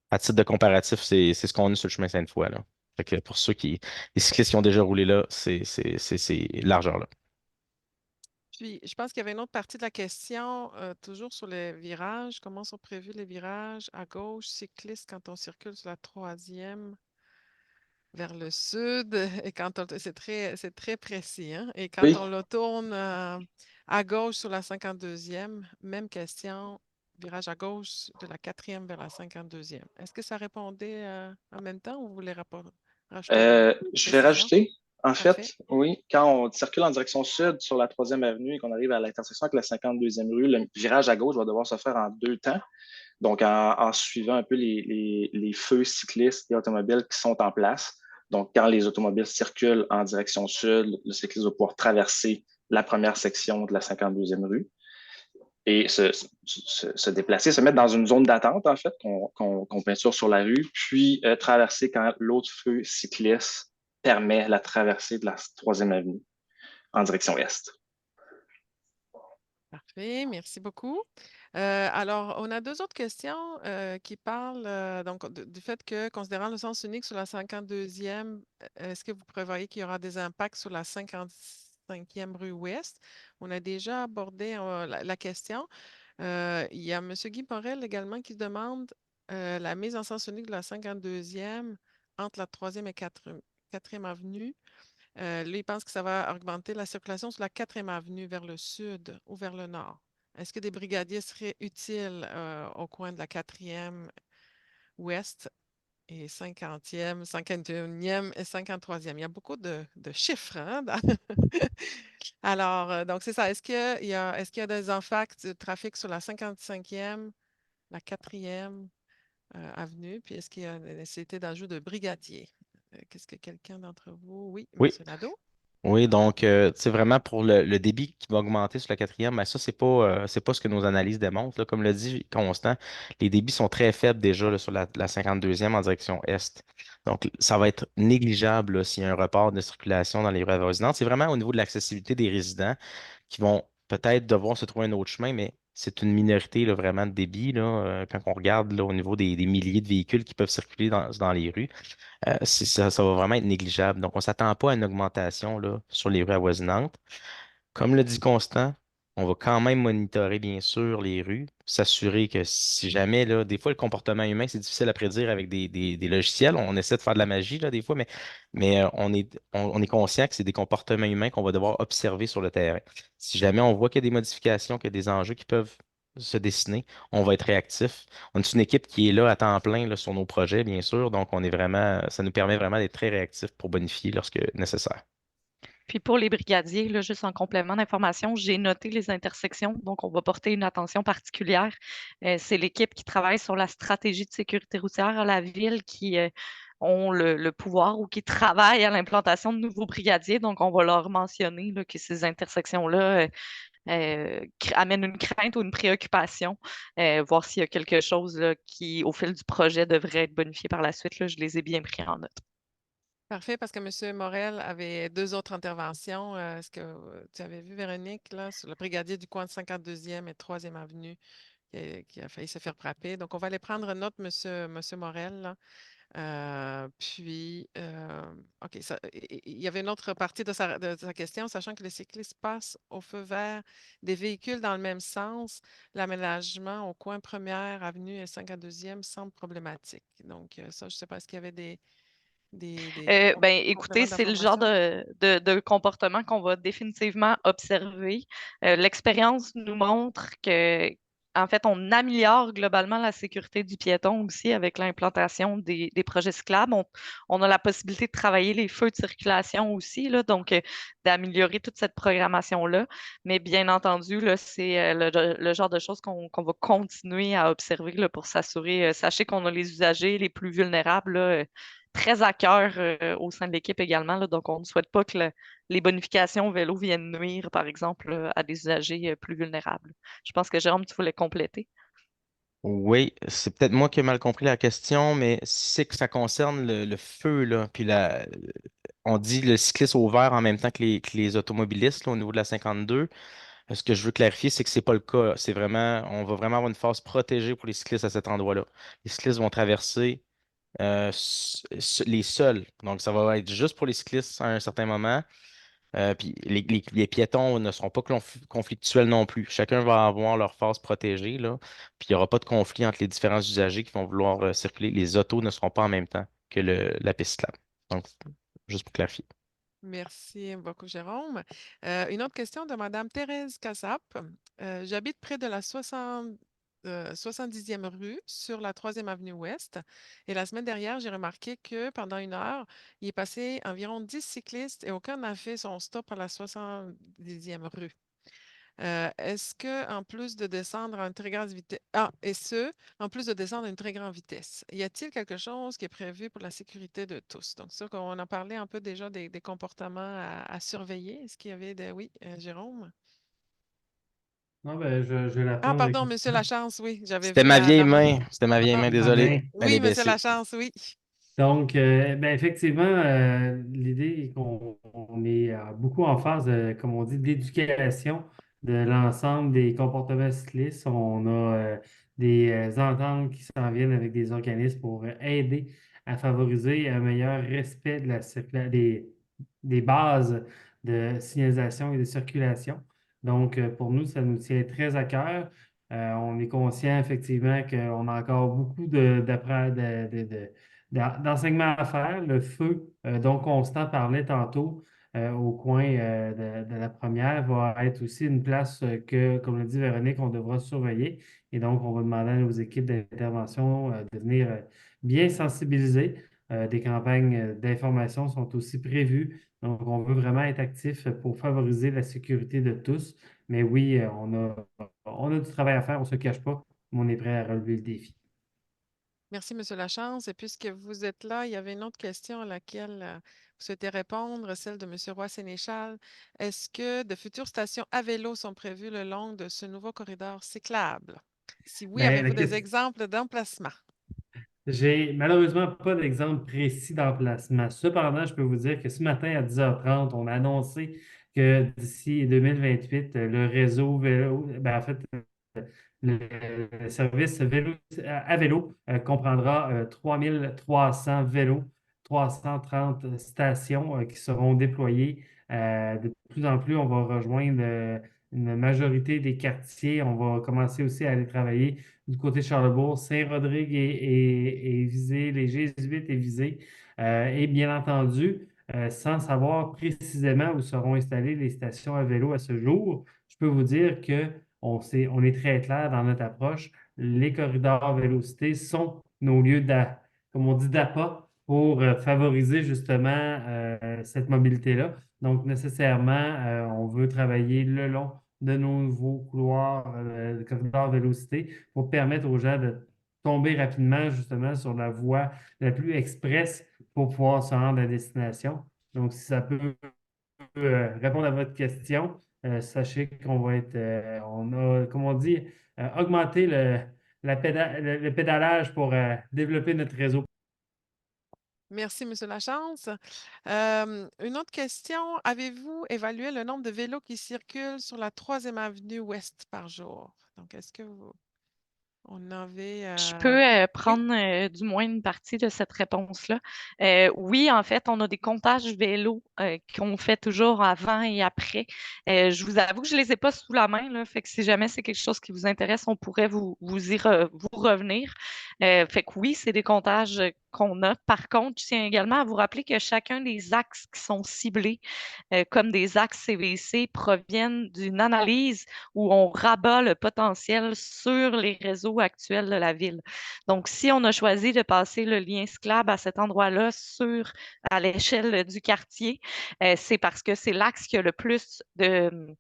À titre de comparatif, c'est ce qu'on a sur le chemin Sainte-Foy, là. Fait que pour les cyclistes qui ont déjà roulé là, c'est ces largeurs-là. Puis, je pense qu'il y avait une autre partie de la question, toujours sur les virages. Comment sont prévus les virages à gauche, cycliste, quand on circule sur la troisième vers le sud? Et quand on, c'est très précis, hein? Et quand Oui, on le tourne à gauche sur la 52e, même question, virage à gauche de la quatrième vers la 52e. Est-ce que ça répondait en même temps ou vous voulez rajouter des je vais précisions? rajouter, en Parfait. fait, oui, quand on circule en direction sud sur la troisième avenue et qu'on arrive à l'intersection avec la 52e rue, le virage à gauche va devoir se faire en deux temps. Donc, en suivant un peu les feux cyclistes et automobiles qui sont en place. Donc, quand les automobiles circulent en direction sud, le cycliste va pouvoir traverser la première section de la 52e rue et se déplacer, se mettre dans une zone d'attente, en fait, qu'on peinture sur la rue, puis traverser quand l'autre feu cycliste permet la traversée de la troisième avenue en direction est. Parfait, merci beaucoup. Alors, on a deux autres questions qui parlent donc du fait que, considérant le sens unique sur la 52e, est-ce que vous prévoyez qu'il y aura des impacts sur la 55e rue Ouest? On a déjà abordé la question. Il y a M. Guy Morel également qui demande la mise en sens unique de la 52e entre la 3e et 4e avenue. Lui, il pense que ça va augmenter la circulation sur la 4e avenue vers le sud ou vers le nord. Est-ce que des brigadiers seraient utiles au coin de la 4e ouest et 50e, 51e et 53e? Il y a beaucoup de chiffres, hein, Alors, donc c'est ça. Est-ce qu'il y a des impacts de trafic sur la 55e, la 4e avenue? Puis est-ce qu'il y a une nécessité d'ajout de brigadiers? Qu'est-ce que quelqu'un d'entre vous? Oui, M. Oui. Nadeau? Oui, donc, c'est vraiment pour le débit qui va augmenter sur la quatrième, mais ça, c'est pas ce que nos analyses démontrent, là. Comme le dit Constant, les débits sont très faibles déjà là, sur la 52e en direction est. Donc, ça va être négligeable là, s'il y a un report de circulation dans les rues avoisinantes. C'est vraiment au niveau de l'accessibilité des résidents qui vont peut-être devoir se trouver un autre chemin, mais c'est une minorité là, vraiment de débit là, quand on regarde là, au niveau des milliers de véhicules qui peuvent circuler dans les rues. Ça va vraiment être négligeable. Donc, on ne s'attend pas à une augmentation là, sur les rues avoisinantes. Comme le dit Constant, on va quand même monitorer, bien sûr, les rues, s'assurer que si jamais, là, des fois, le comportement humain, c'est difficile à prédire avec des logiciels. On essaie de faire de la magie, là, des fois, mais on est conscient que c'est des comportements humains qu'on va devoir observer sur le terrain. Si jamais on voit qu'il y a des modifications, qu'il y a des enjeux qui peuvent se dessiner. On va être réactif. On est une équipe qui est là à temps plein là, sur nos projets, bien sûr. Donc, on est vraiment, ça nous permet vraiment d'être très réactifs pour bonifier lorsque nécessaire. Puis pour les brigadiers, là, juste en complément d'information, j'ai noté les intersections, donc on va porter une attention particulière. C'est l'équipe qui travaille sur la stratégie de sécurité routière à la ville qui ont le pouvoir ou qui travaillent à l'implantation de nouveaux brigadiers. Donc on va leur mentionner là, que ces intersections-là amènent une crainte ou une préoccupation, voir s'il y a quelque chose là, qui, au fil du projet, devrait être bonifié par la suite. Là, je les ai bien pris en note. Parfait, parce que M. Morel avait deux autres interventions. Est-ce que tu avais vu, Véronique, là, sur le brigadier du coin de 52e et 3e avenue qui a failli se faire frapper? Donc, on va aller prendre note, Monsieur Morel, là. OK, il y avait une autre partie de sa question, sachant que les cyclistes passent au feu vert des véhicules dans le même sens. L'aménagement au coin 1er avenue et 52e semble problématique. Donc, ça, je ne sais pas, est-ce qu'il y avait des Ben, écoutez, compléments c'est le genre d'information? de comportement qu'on va définitivement observer. L'expérience nous montre que, en fait, on améliore globalement la sécurité du piéton aussi avec l'implantation des projets cyclables. On a la possibilité de travailler les feux de circulation aussi, là, donc d'améliorer toute cette programmation-là. Mais bien entendu, là, c'est le genre de choses qu'on va continuer à observer là, pour s'assurer. Sachez qu'on a les usagers les plus vulnérables là, très à cœur au sein de l'équipe également. Là. Donc, on ne souhaite pas que les bonifications au vélo viennent nuire, par exemple, à des usagers plus vulnérables. Je pense que Jérôme, tu voulais compléter. Oui, c'est peut-être moi qui ai mal compris la question, mais si c'est que ça concerne le feu, là, puis on dit le cycliste au vert en même temps que les automobilistes là, au niveau de la 52. Ce que je veux clarifier, c'est que c'est pas le cas. C'est vraiment, on va vraiment avoir une phase protégée pour les cyclistes à cet endroit-là. Les cyclistes vont traverser les seuls. Donc, ça va être juste pour les cyclistes à un certain moment. Puis les piétons ne seront pas conflictuels non plus. Chacun va avoir leur phase protégée, là. Puis il n'y aura pas de conflit entre les différents usagers qui vont vouloir circuler. Les autos ne seront pas en même temps que la piste cyclable. Donc, juste pour clarifier. Merci beaucoup, Jérôme. Une autre question de Madame Thérèse Cassap. J'habite près de la 70e rue sur la 3e avenue Ouest. Et la semaine dernière, j'ai remarqué que pendant une heure, il est passé environ 10 cyclistes et aucun n'a fait son stop à la 70e rue. Est-ce que, en plus de descendre à une très grande vitesse, en plus de descendre à une très grande vitesse, y a-t-il quelque chose qui est prévu pour la sécurité de tous? Donc, ça, on a parlé un peu déjà des comportements à surveiller. Est-ce qu'il y avait des... Oui, Jérôme? Non, ben, je vais Ah, répondre. pardon, Monsieur Lachance, oui, j'avais C'était vu ma vieille la main. main. C'était ma vieille Ah, main, Ma désolé. main. Elle est oui, Monsieur baissée. Lachance, oui. Donc, ben, effectivement, l'idée est qu'on est beaucoup en phase, comme on dit, d'éducation de l'ensemble des comportements cyclistes. On a des ententes qui s'en viennent avec des organismes pour aider à favoriser un meilleur respect de des bases de signalisation et de circulation. Donc, pour nous, ça nous tient très à cœur. On est conscient effectivement qu'on a encore beaucoup d'enseignement à faire. Le feu dont Constant parlait tantôt au coin de la première va être aussi une place que, comme l'a dit Véronique, on devra surveiller. Et donc, on va demander à nos équipes d'intervention de venir bien sensibiliser. Des campagnes d'information sont aussi prévues. Donc, on veut vraiment être actif pour favoriser la sécurité de tous. Mais oui, on a du travail à faire, on ne se cache pas, mais on est prêt à relever le défi. Merci, Monsieur Lachance. Et puisque vous êtes là, il y avait une autre question à laquelle vous souhaitez répondre, celle de Monsieur Roy-Sénéchal. Est-ce que de futures stations à vélo sont prévues le long de ce nouveau corridor cyclable? Si oui, Ben, avez-vous des exemples d'emplacement? j'ai malheureusement pas d'exemple précis d'emplacement. Cependant, je peux vous dire que ce matin à 10h30, on a annoncé que d'ici 2028, le réseau vélo, ben, en fait, le service vélo, à vélo comprendra 3300 vélos, 330 stations qui seront déployées. De plus en plus, on va rejoindre une majorité des quartiers. On va commencer aussi à aller travailler du côté de Charlebourg. Saint-Rodrigue est visé, les Jésuites est visé. Et bien entendu, sans savoir précisément où seront installées les stations à vélo à ce jour, je peux vous dire que on est très clair dans notre approche. Les corridors vélocité sont nos lieux comme on dit, d'appât pour favoriser justement cette mobilité-là. Donc, nécessairement, on veut travailler le long de nos nouveaux couloirs, de corridors vélocité pour permettre aux gens de tomber rapidement justement sur la voie la plus express pour pouvoir se rendre à destination. Donc, si ça peut répondre à votre question, sachez qu'on va être, on a, comme on dit, augmenté le pédalage pour développer notre réseau. Merci, M. Lachance. Une autre question. Avez-vous évalué le nombre de vélos qui circulent sur la 3e avenue Ouest par jour? Donc, est-ce que on avait... Je peux Oui, prendre du moins une partie de cette réponse-là. Oui, en fait, on a des comptages vélos qu'on fait toujours avant et après. Je vous avoue que je ne les ai pas sous la main, là, fait que si jamais c'est quelque chose qui vous intéresse, on pourrait vous revenir. Fait que oui, c'est des comptages qu'on a. Par contre, je tiens également à vous rappeler que chacun des axes qui sont ciblés comme des axes CVC proviennent d'une analyse où on rabat le potentiel sur les réseaux actuels de la ville. Donc, si on a choisi de passer le lien SCLAB à cet endroit-là à l'échelle du quartier, c'est parce que c'est l'axe qui a le plus de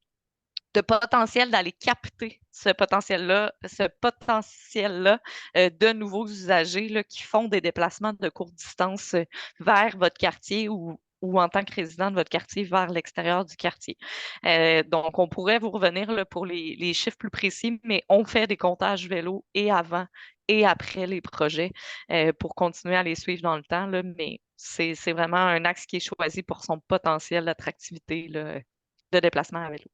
potentiel d'aller capter ce potentiel-là de nouveaux usagers là, qui font des déplacements de courte distance vers votre quartier ou en tant que résident de votre quartier vers l'extérieur du quartier. Donc, on pourrait vous revenir là, pour les chiffres plus précis, mais on fait des comptages vélo et avant et après les projets pour continuer à les suivre dans le temps. Là, mais c'est vraiment un axe qui est choisi pour son potentiel d'attractivité de déplacement à vélo.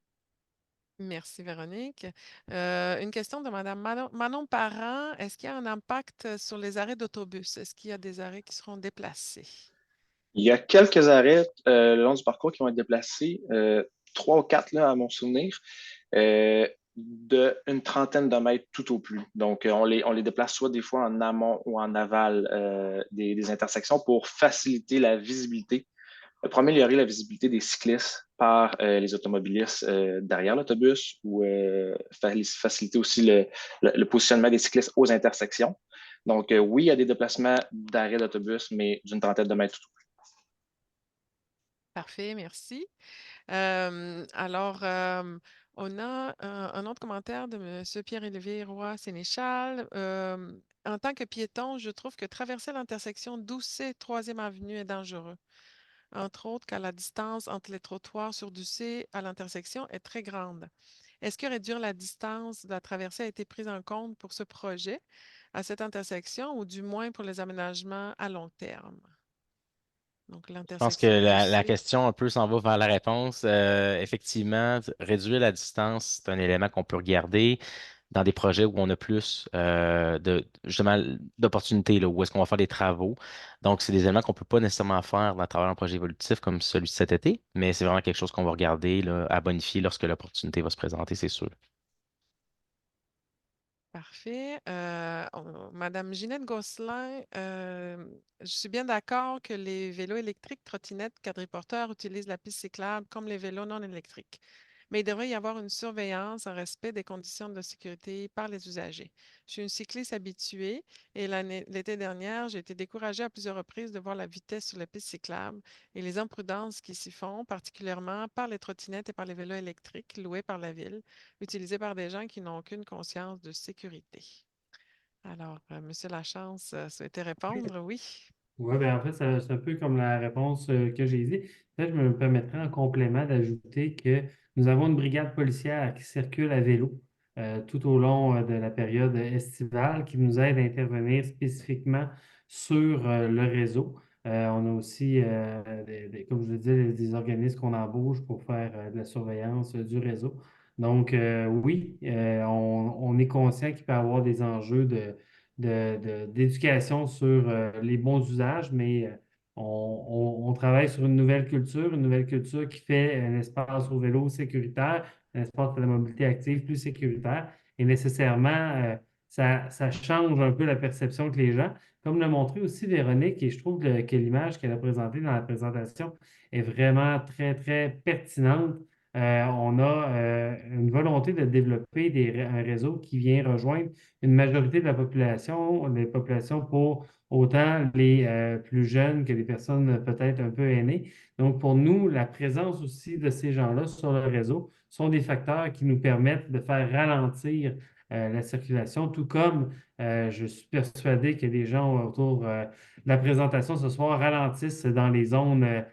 merci, Véronique. Une question de Mme Manon Parent. Est-ce qu'il y a un impact sur les arrêts d'autobus? Est-ce qu'il y a des arrêts qui seront déplacés? Il y a quelques arrêts le long du parcours qui vont être déplacés, 3 ou 4 là, à mon souvenir, d'une trentaine de mètres tout au plus. Donc, on les déplace soit des fois en amont ou en aval des intersections pour faciliter la visibilité, pour améliorer la visibilité des cyclistes par les automobilistes derrière l'autobus ou faciliter aussi le positionnement des cyclistes aux intersections. Donc, oui, il y a des déplacements d'arrêt d'autobus, mais d'une trentaine de mètres tout au plus. Parfait, merci. Alors, on a un autre commentaire de M. Pierre-Olivier Roy Sénéchal. En tant que piéton, je trouve que traverser l'intersection Doucet 3e avenue est dangereux. Entre autres, car la distance entre les trottoirs sur Doucet à l'intersection est très grande. Est-ce que réduire la distance de la traversée a été prise en compte pour ce projet à cette intersection ou du moins pour les aménagements à long terme? Donc, Je pense que l'intersection la Doucet. question un peu s'en va vers la réponse. Effectivement, réduire la distance, c'est un élément qu'on peut regarder dans des projets où on a plus justement d'opportunités, là, où est-ce qu'on va faire des travaux. Donc, c'est des éléments qu'on ne peut pas nécessairement faire dans travers un projet évolutif comme celui de cet été, mais c'est vraiment quelque chose qu'on va regarder là, à bonifier lorsque l'opportunité va se présenter, c'est sûr. Parfait. Madame Ginette Gosselin, je suis bien d'accord que les vélos électriques, trottinettes, quadriporteurs utilisent la piste cyclable comme les vélos non électriques. Mais il devrait y avoir une surveillance en respect des conditions de sécurité par les usagers. Je suis une cycliste habituée et l'été dernier, j'ai été découragée à plusieurs reprises de voir la vitesse sur la piste cyclable et les imprudences qui s'y font, particulièrement par les trottinettes et par les vélos électriques loués par la ville, utilisés par des gens qui n'ont aucune conscience de sécurité. Alors, M. Lachance souhaitait répondre, oui. Oui, bien en fait, c'est un peu comme la réponse que j'ai dit. Peut-être je me permettrais en complément d'ajouter que nous avons une brigade policière qui circule à vélo tout au long de la période estivale qui nous aide à intervenir spécifiquement sur le réseau. On a aussi, comme je le disais, des organismes qu'on embauche pour faire de la surveillance du réseau. Donc, oui, on est conscient qu'il peut y avoir des enjeux d'éducation sur les bons usages, mais on travaille sur une nouvelle culture qui fait un espace au vélo sécuritaire, un espace de la mobilité active plus sécuritaire. Et nécessairement, ça change un peu la perception que les gens, comme l'a montré aussi Véronique, et je trouve que l'image qu'elle a présentée dans la présentation est vraiment très, très pertinente. on a une volonté de développer un réseau qui vient rejoindre une majorité de la population, des populations pour autant les plus jeunes que les personnes peut-être un peu aînées. Donc, pour nous, la présence aussi de ces gens-là sur le réseau sont des facteurs qui nous permettent de faire ralentir la circulation, tout comme je suis persuadé que les gens autour de la présentation ce soir ralentissent dans les zones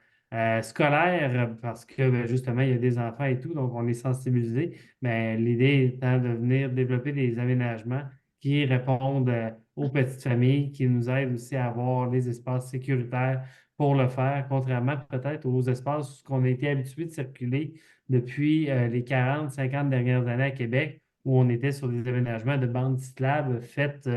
scolaires parce que justement, il y a des enfants et tout, donc on est sensibilisé. Mais l'idée étant de venir développer des aménagements qui répondent aux petites familles, qui nous aident aussi à avoir les espaces sécuritaires pour le faire, contrairement peut-être aux espaces qu'on a été habitué de circuler depuis les 40, 50 dernières années à Québec, où on était sur des aménagements de bandes cyclables faites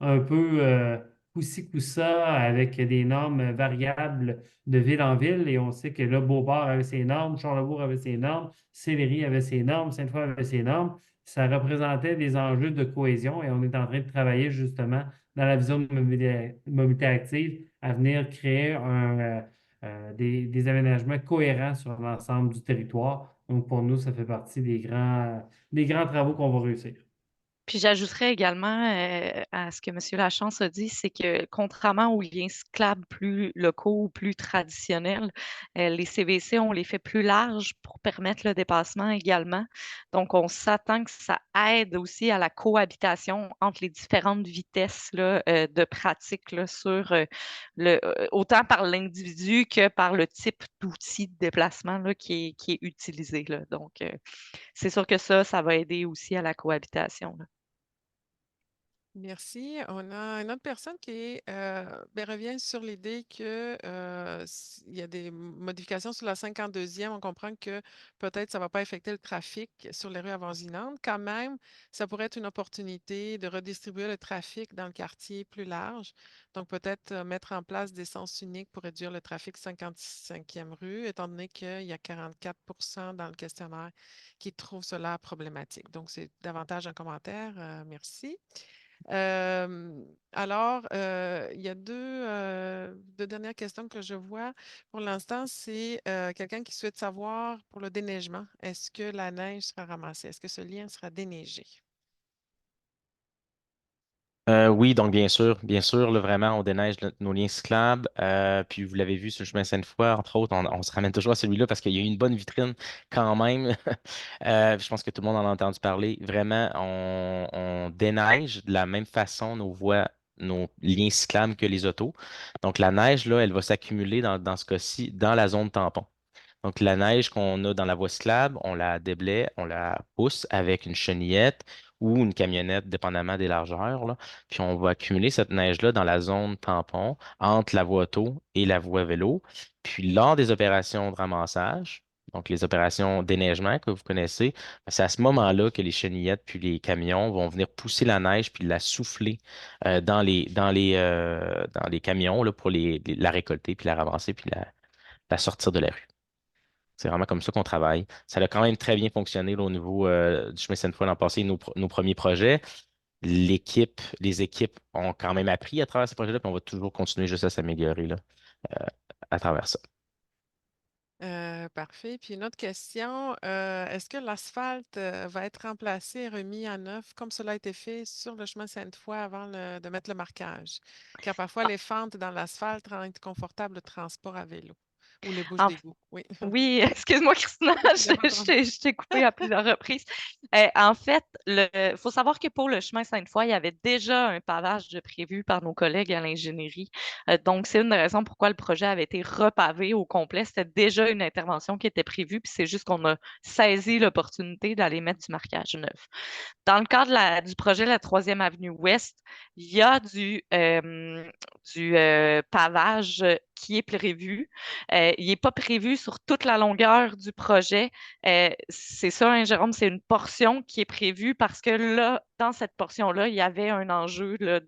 un peu coussi-coussa avec des normes variables de ville en ville. Et on sait que là, Beauport avait ses normes, Charlebourg avait ses normes, Sillery avait ses normes, Sainte-Foy avait ses normes. Ça représentait des enjeux de cohésion et on est en train de travailler justement dans la vision de mobilité active à venir créer des aménagements cohérents sur l'ensemble du territoire. Donc, pour nous, ça fait partie des grands travaux qu'on va réussir. Puis j'ajouterais également à ce que M. Lachance a dit, c'est que contrairement aux liens cyclables plus locaux ou plus traditionnels, les CVC, on les fait plus larges pour permettre le dépassement également. Donc, on s'attend que ça aide aussi à la cohabitation entre les différentes vitesses là, de pratique là, sur autant par l'individu que par le type d'outil de déplacement là, qui est utilisé. Là. Donc, c'est sûr que ça va aider aussi à la cohabitation. Là. Merci. On a une autre personne qui revient sur l'idée que il y a des modifications sur la 52e. On comprend que peut-être ça ne va pas affecter le trafic sur les rues avoisinantes. Quand même, ça pourrait être une opportunité de redistribuer le trafic dans le quartier plus large. Donc, peut-être mettre en place des sens uniques pour réduire le trafic 55e rue, étant donné qu'il y a 44 dans le questionnaire qui trouvent cela problématique. Donc, c'est davantage un commentaire. Merci. Alors, il y a deux dernières questions que je vois. Pour l'instant, c'est quelqu'un qui souhaite savoir pour le déneigement, est-ce que la neige sera ramassée? Est-ce que ce lien sera déneigé? Oui, donc bien sûr, là, vraiment, on déneige nos liens cyclables. Puis vous l'avez vu sur le chemin Sainte-Foy, entre autres, on se ramène toujours à celui-là parce qu'il y a eu une bonne vitrine quand même. Je pense que tout le monde en a entendu parler. Vraiment, on déneige de la même façon nos voies, nos liens cyclables que les autos. Donc la neige, là, elle va s'accumuler dans ce cas-ci dans la zone tampon. Donc, la neige qu'on a dans la voie cyclable, on la déblaye, on la pousse avec une chenillette ou une camionnette, dépendamment des largeurs, là. Puis, on va accumuler cette neige-là dans la zone tampon entre la voie auto et la voie vélo. Puis, lors des opérations de ramassage, donc les opérations déneigement que vous connaissez, ben, c'est à ce moment-là que les chenillettes puis les camions vont venir pousser la neige puis la souffler dans les camions là, pour la récolter puis la ramasser puis la sortir de la rue. C'est vraiment comme ça qu'on travaille. Ça a quand même très bien fonctionné là, au niveau du chemin Sainte-Foy l'an passé, nos premiers projets. Les équipes ont quand même appris à travers ces projets-là, puis on va toujours continuer juste à s'améliorer là, euh, à travers ça. Parfait. Puis une autre question, est-ce que l'asphalte va être remplacé et remis à neuf comme cela a été fait sur le chemin Sainte-Foy avant de mettre le marquage? Car parfois, les fentes dans l'asphalte rendent confortable le transport à vélo ou les bouches En d'égout. Oui. Oui, excuse-moi, Christina, Il y a pas de problème. je t'ai coupé à plusieurs reprises. En fait, il faut savoir que pour le chemin Sainte-Foy, il y avait déjà un pavage de prévu par nos collègues à l'ingénierie. Donc, c'est une des raisons pourquoi le projet avait été repavé au complet. C'était déjà une intervention qui était prévue, puis c'est juste qu'on a saisi l'opportunité d'aller mettre du marquage neuf. Dans le cadre du projet de la 3e avenue Ouest, il y a du pavage qui est prévu. Il n'est pas prévu sur toute la longueur du projet. C'est ça, hein, Jérôme, c'est une portion qui est prévue parce que là, dans cette portion-là, il y avait un enjeu là,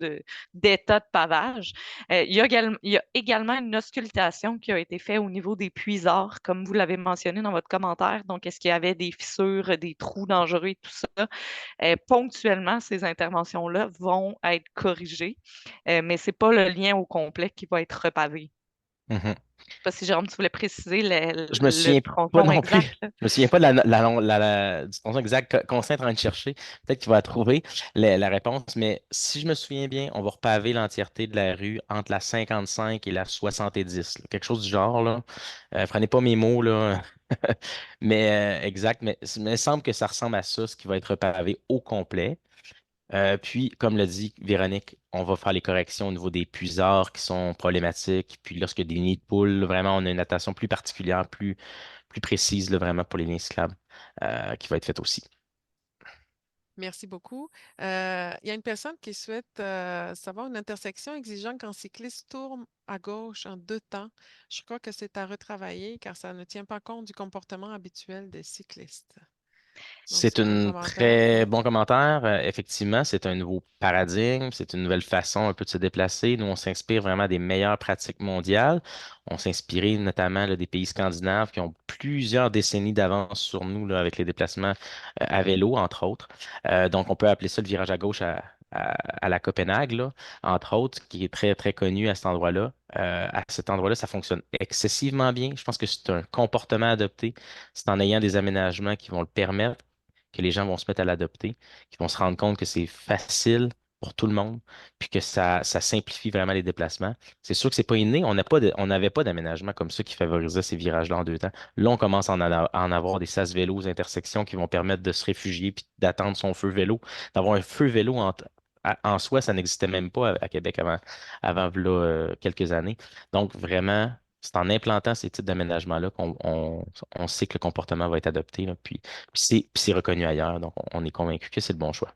d'état de pavage. Il y a également une auscultation qui a été faite au niveau des puisards, comme vous l'avez mentionné dans votre commentaire. Donc, est-ce qu'il y avait des fissures, des trous dangereux et tout ça? Ponctuellement, ces interventions-là vont être corrigées, mais ce n'est pas le lien au complet qui va être repavé. Mhm. Je sais pas si Jérôme, tu voulais préciser Je me le souviens pas tronçon non plus. exact, là. Je me souviens pas de du tronçon exact qu'on est en train de chercher. Peut-être qu'il va trouver la réponse, mais si je me souviens bien, on va repaver l'entièreté de la rue entre la 55 et la 70, là. Quelque chose du genre, là. Prenez pas mes mots, là. Mais exact, mais il me semble que ça ressemble à ça, ce qui va être repavé au complet. Puis, comme l'a dit Véronique, on va faire les corrections au niveau des puisards qui sont problématiques. Puis, lorsque des nids de poules, là, vraiment, on a une attention plus particulière, plus précise, là, vraiment, pour les lignes cyclables, qui va être faite aussi. Merci beaucoup. Il y a une personne qui souhaite savoir une intersection exigeant qu'un cycliste tourne à gauche en 2 temps. Je crois que c'est à retravailler car ça ne tient pas compte du comportement habituel des cyclistes. Donc, C'est c'est vos un commentaires. très bon commentaire. Effectivement, c'est un nouveau paradigme, c'est une nouvelle façon un peu de se déplacer. Nous, on s'inspire vraiment des meilleures pratiques mondiales. On s'inspire notamment là, des pays scandinaves qui ont plusieurs décennies d'avance sur nous là, avec les déplacements à vélo, entre autres. Donc, on peut appeler ça le virage à gauche à la Copenhague, là, entre autres, qui est très, très connu à cet endroit-là. À cet endroit-là, ça fonctionne excessivement bien. Je pense que c'est un comportement adopté. C'est en ayant des aménagements qui vont le permettre que les gens vont se mettre à l'adopter, qui vont se rendre compte que c'est facile pour tout le monde, puis que ça simplifie vraiment les déplacements. C'est sûr que c'est pas inné. On n'avait pas d'aménagement comme ça qui favorisait ces virages-là en 2 temps. Là, on commence à en avoir des sas vélos aux intersections qui vont permettre de se réfugier puis d'attendre son feu vélo. D'avoir un feu vélo en soi, ça n'existait même pas à Québec avant v'là, quelques années. Donc, vraiment, c'est en implantant ces types d'aménagements-là qu'on sait que le comportement va être adopté, là. Puis c'est reconnu ailleurs, donc on est convaincu que c'est le bon choix.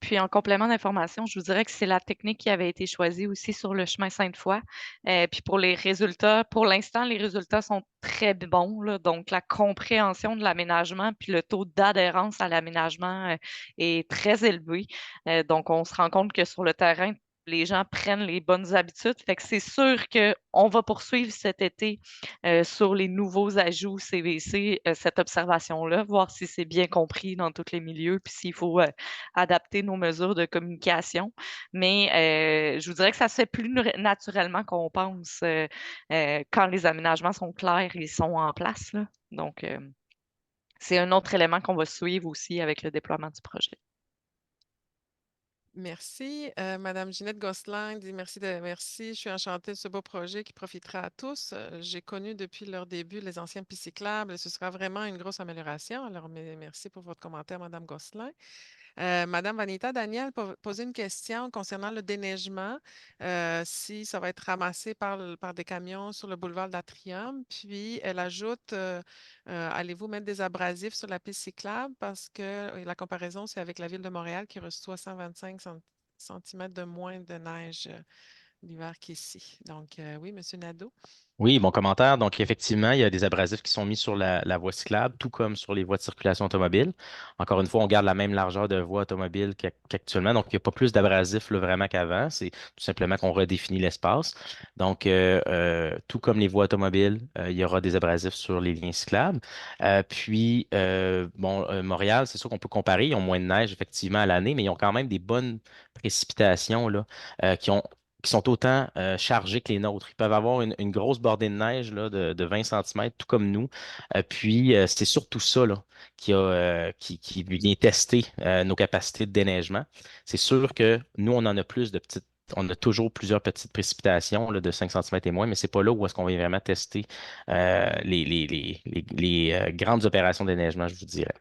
Puis en complément d'information, je vous dirais que c'est la technique qui avait été choisie aussi sur le chemin Sainte-Foy. Puis pour les résultats, pour l'instant, les résultats sont très bons, là. Donc la compréhension de l'aménagement puis le taux d'adhérence à l'aménagement est très élevé. Donc on se rend compte que sur le terrain, les gens prennent les bonnes habitudes. Fait que c'est sûr qu'on va poursuivre cet été sur les nouveaux ajouts CVC, cette observation-là, voir si c'est bien compris dans tous les milieux, puis s'il faut adapter nos mesures de communication. Mais je vous dirais que ça se fait plus naturellement qu'on pense quand les aménagements sont clairs et sont en place, là. Donc, c'est un autre élément qu'on va suivre aussi avec le déploiement du projet. Merci. Madame Ginette Gosselin dit merci. Je suis enchantée de ce beau projet qui profitera à tous. J'ai connu depuis leur début les anciens pistes cyclables et ce sera vraiment une grosse amélioration. Alors, merci pour votre commentaire, Madame Gosselin. Madame Vanita Daniel posait une question concernant le déneigement, si ça va être ramassé par des camions sur le boulevard d'Atrium. Puis elle ajoute, allez-vous mettre des abrasifs sur la piste cyclable parce que la comparaison, c'est avec la ville de Montréal qui reçoit 125 centimètres de moins de neige l'hiver qu'ici. Donc, oui, Monsieur Nadeau. Oui, bon commentaire. Donc, effectivement, il y a des abrasifs qui sont mis sur la voie cyclable, tout comme sur les voies de circulation automobile. Encore une fois, on garde la même largeur de voie automobile qu'actuellement. Donc, il n'y a pas plus d'abrasifs là, vraiment qu'avant. C'est tout simplement qu'on redéfinit l'espace. Donc, tout comme les voies automobiles, il y aura des abrasifs sur les lignes cyclables. Montréal, c'est sûr qu'on peut comparer. Ils ont moins de neige, effectivement, à l'année, mais ils ont quand même des bonnes précipitations là, qui sont autant chargés que les nôtres. Ils peuvent avoir une grosse bordée de neige là, de 20 centimètres, tout comme nous. C'est surtout ça là, qui vient tester nos capacités de déneigement. C'est sûr que nous, on en a plus de petites. On a toujours plusieurs petites précipitations là, de 5 centimètres et moins, mais c'est pas là où est-ce qu'on va vraiment tester les grandes opérations de déneigement, je vous dirais.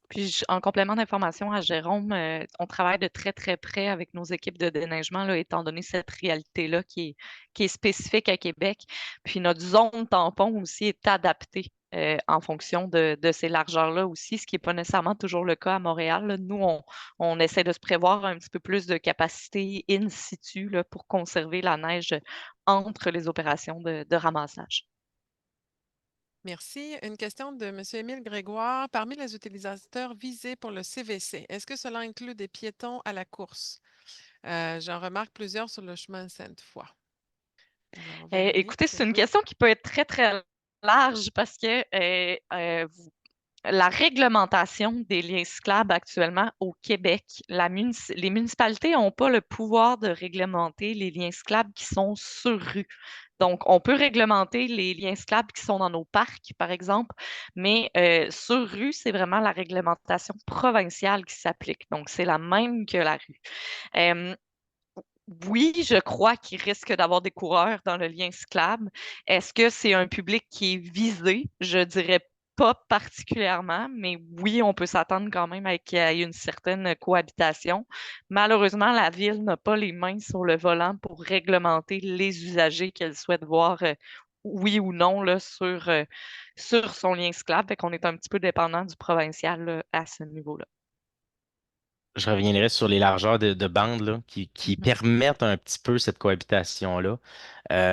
Puis, en complément d'information à Jérôme, on travaille de très, très près avec nos équipes de déneigement, là, étant donné cette réalité-là qui est spécifique à Québec. Puis, notre zone tampon aussi est adaptée en fonction de ces largeurs-là aussi, ce qui n'est pas nécessairement toujours le cas à Montréal, là. Nous, on essaie de se prévoir un petit peu plus de capacité in situ là, pour conserver la neige entre les opérations de ramassage. Merci. Une question de M. Émile Grégoire. Parmi les utilisateurs visés pour le CVC, est-ce que cela inclut des piétons à la course? J'en remarque plusieurs sur le chemin Sainte-Foy. Alors, Écoutez, Véronique, c'est une oui. question qui peut être très, très large parce que la réglementation des liens cyclables actuellement au Québec, les municipalités n'ont pas le pouvoir de réglementer les liens cyclables qui sont sur rue. Donc, on peut réglementer les liens cyclables qui sont dans nos parcs, par exemple, mais sur rue, c'est vraiment la réglementation provinciale qui s'applique. Donc, c'est la même que la rue. Euh, oui, je crois qu'il risque d'avoir des coureurs dans le lien cyclable. Est-ce que c'est un public qui est visé? Je dirais pas particulièrement, mais oui, on peut s'attendre quand même à qu'il y ait une certaine cohabitation. Malheureusement, la ville n'a pas les mains sur le volant pour réglementer les usagers qu'elle souhaite voir, oui ou non, là, sur son lien cyclable. Fait qu'on est un petit peu dépendant du provincial, là, à ce niveau-là. Je reviendrai sur les largeurs de bande là, qui Mhm. permettent un petit peu cette cohabitation-là,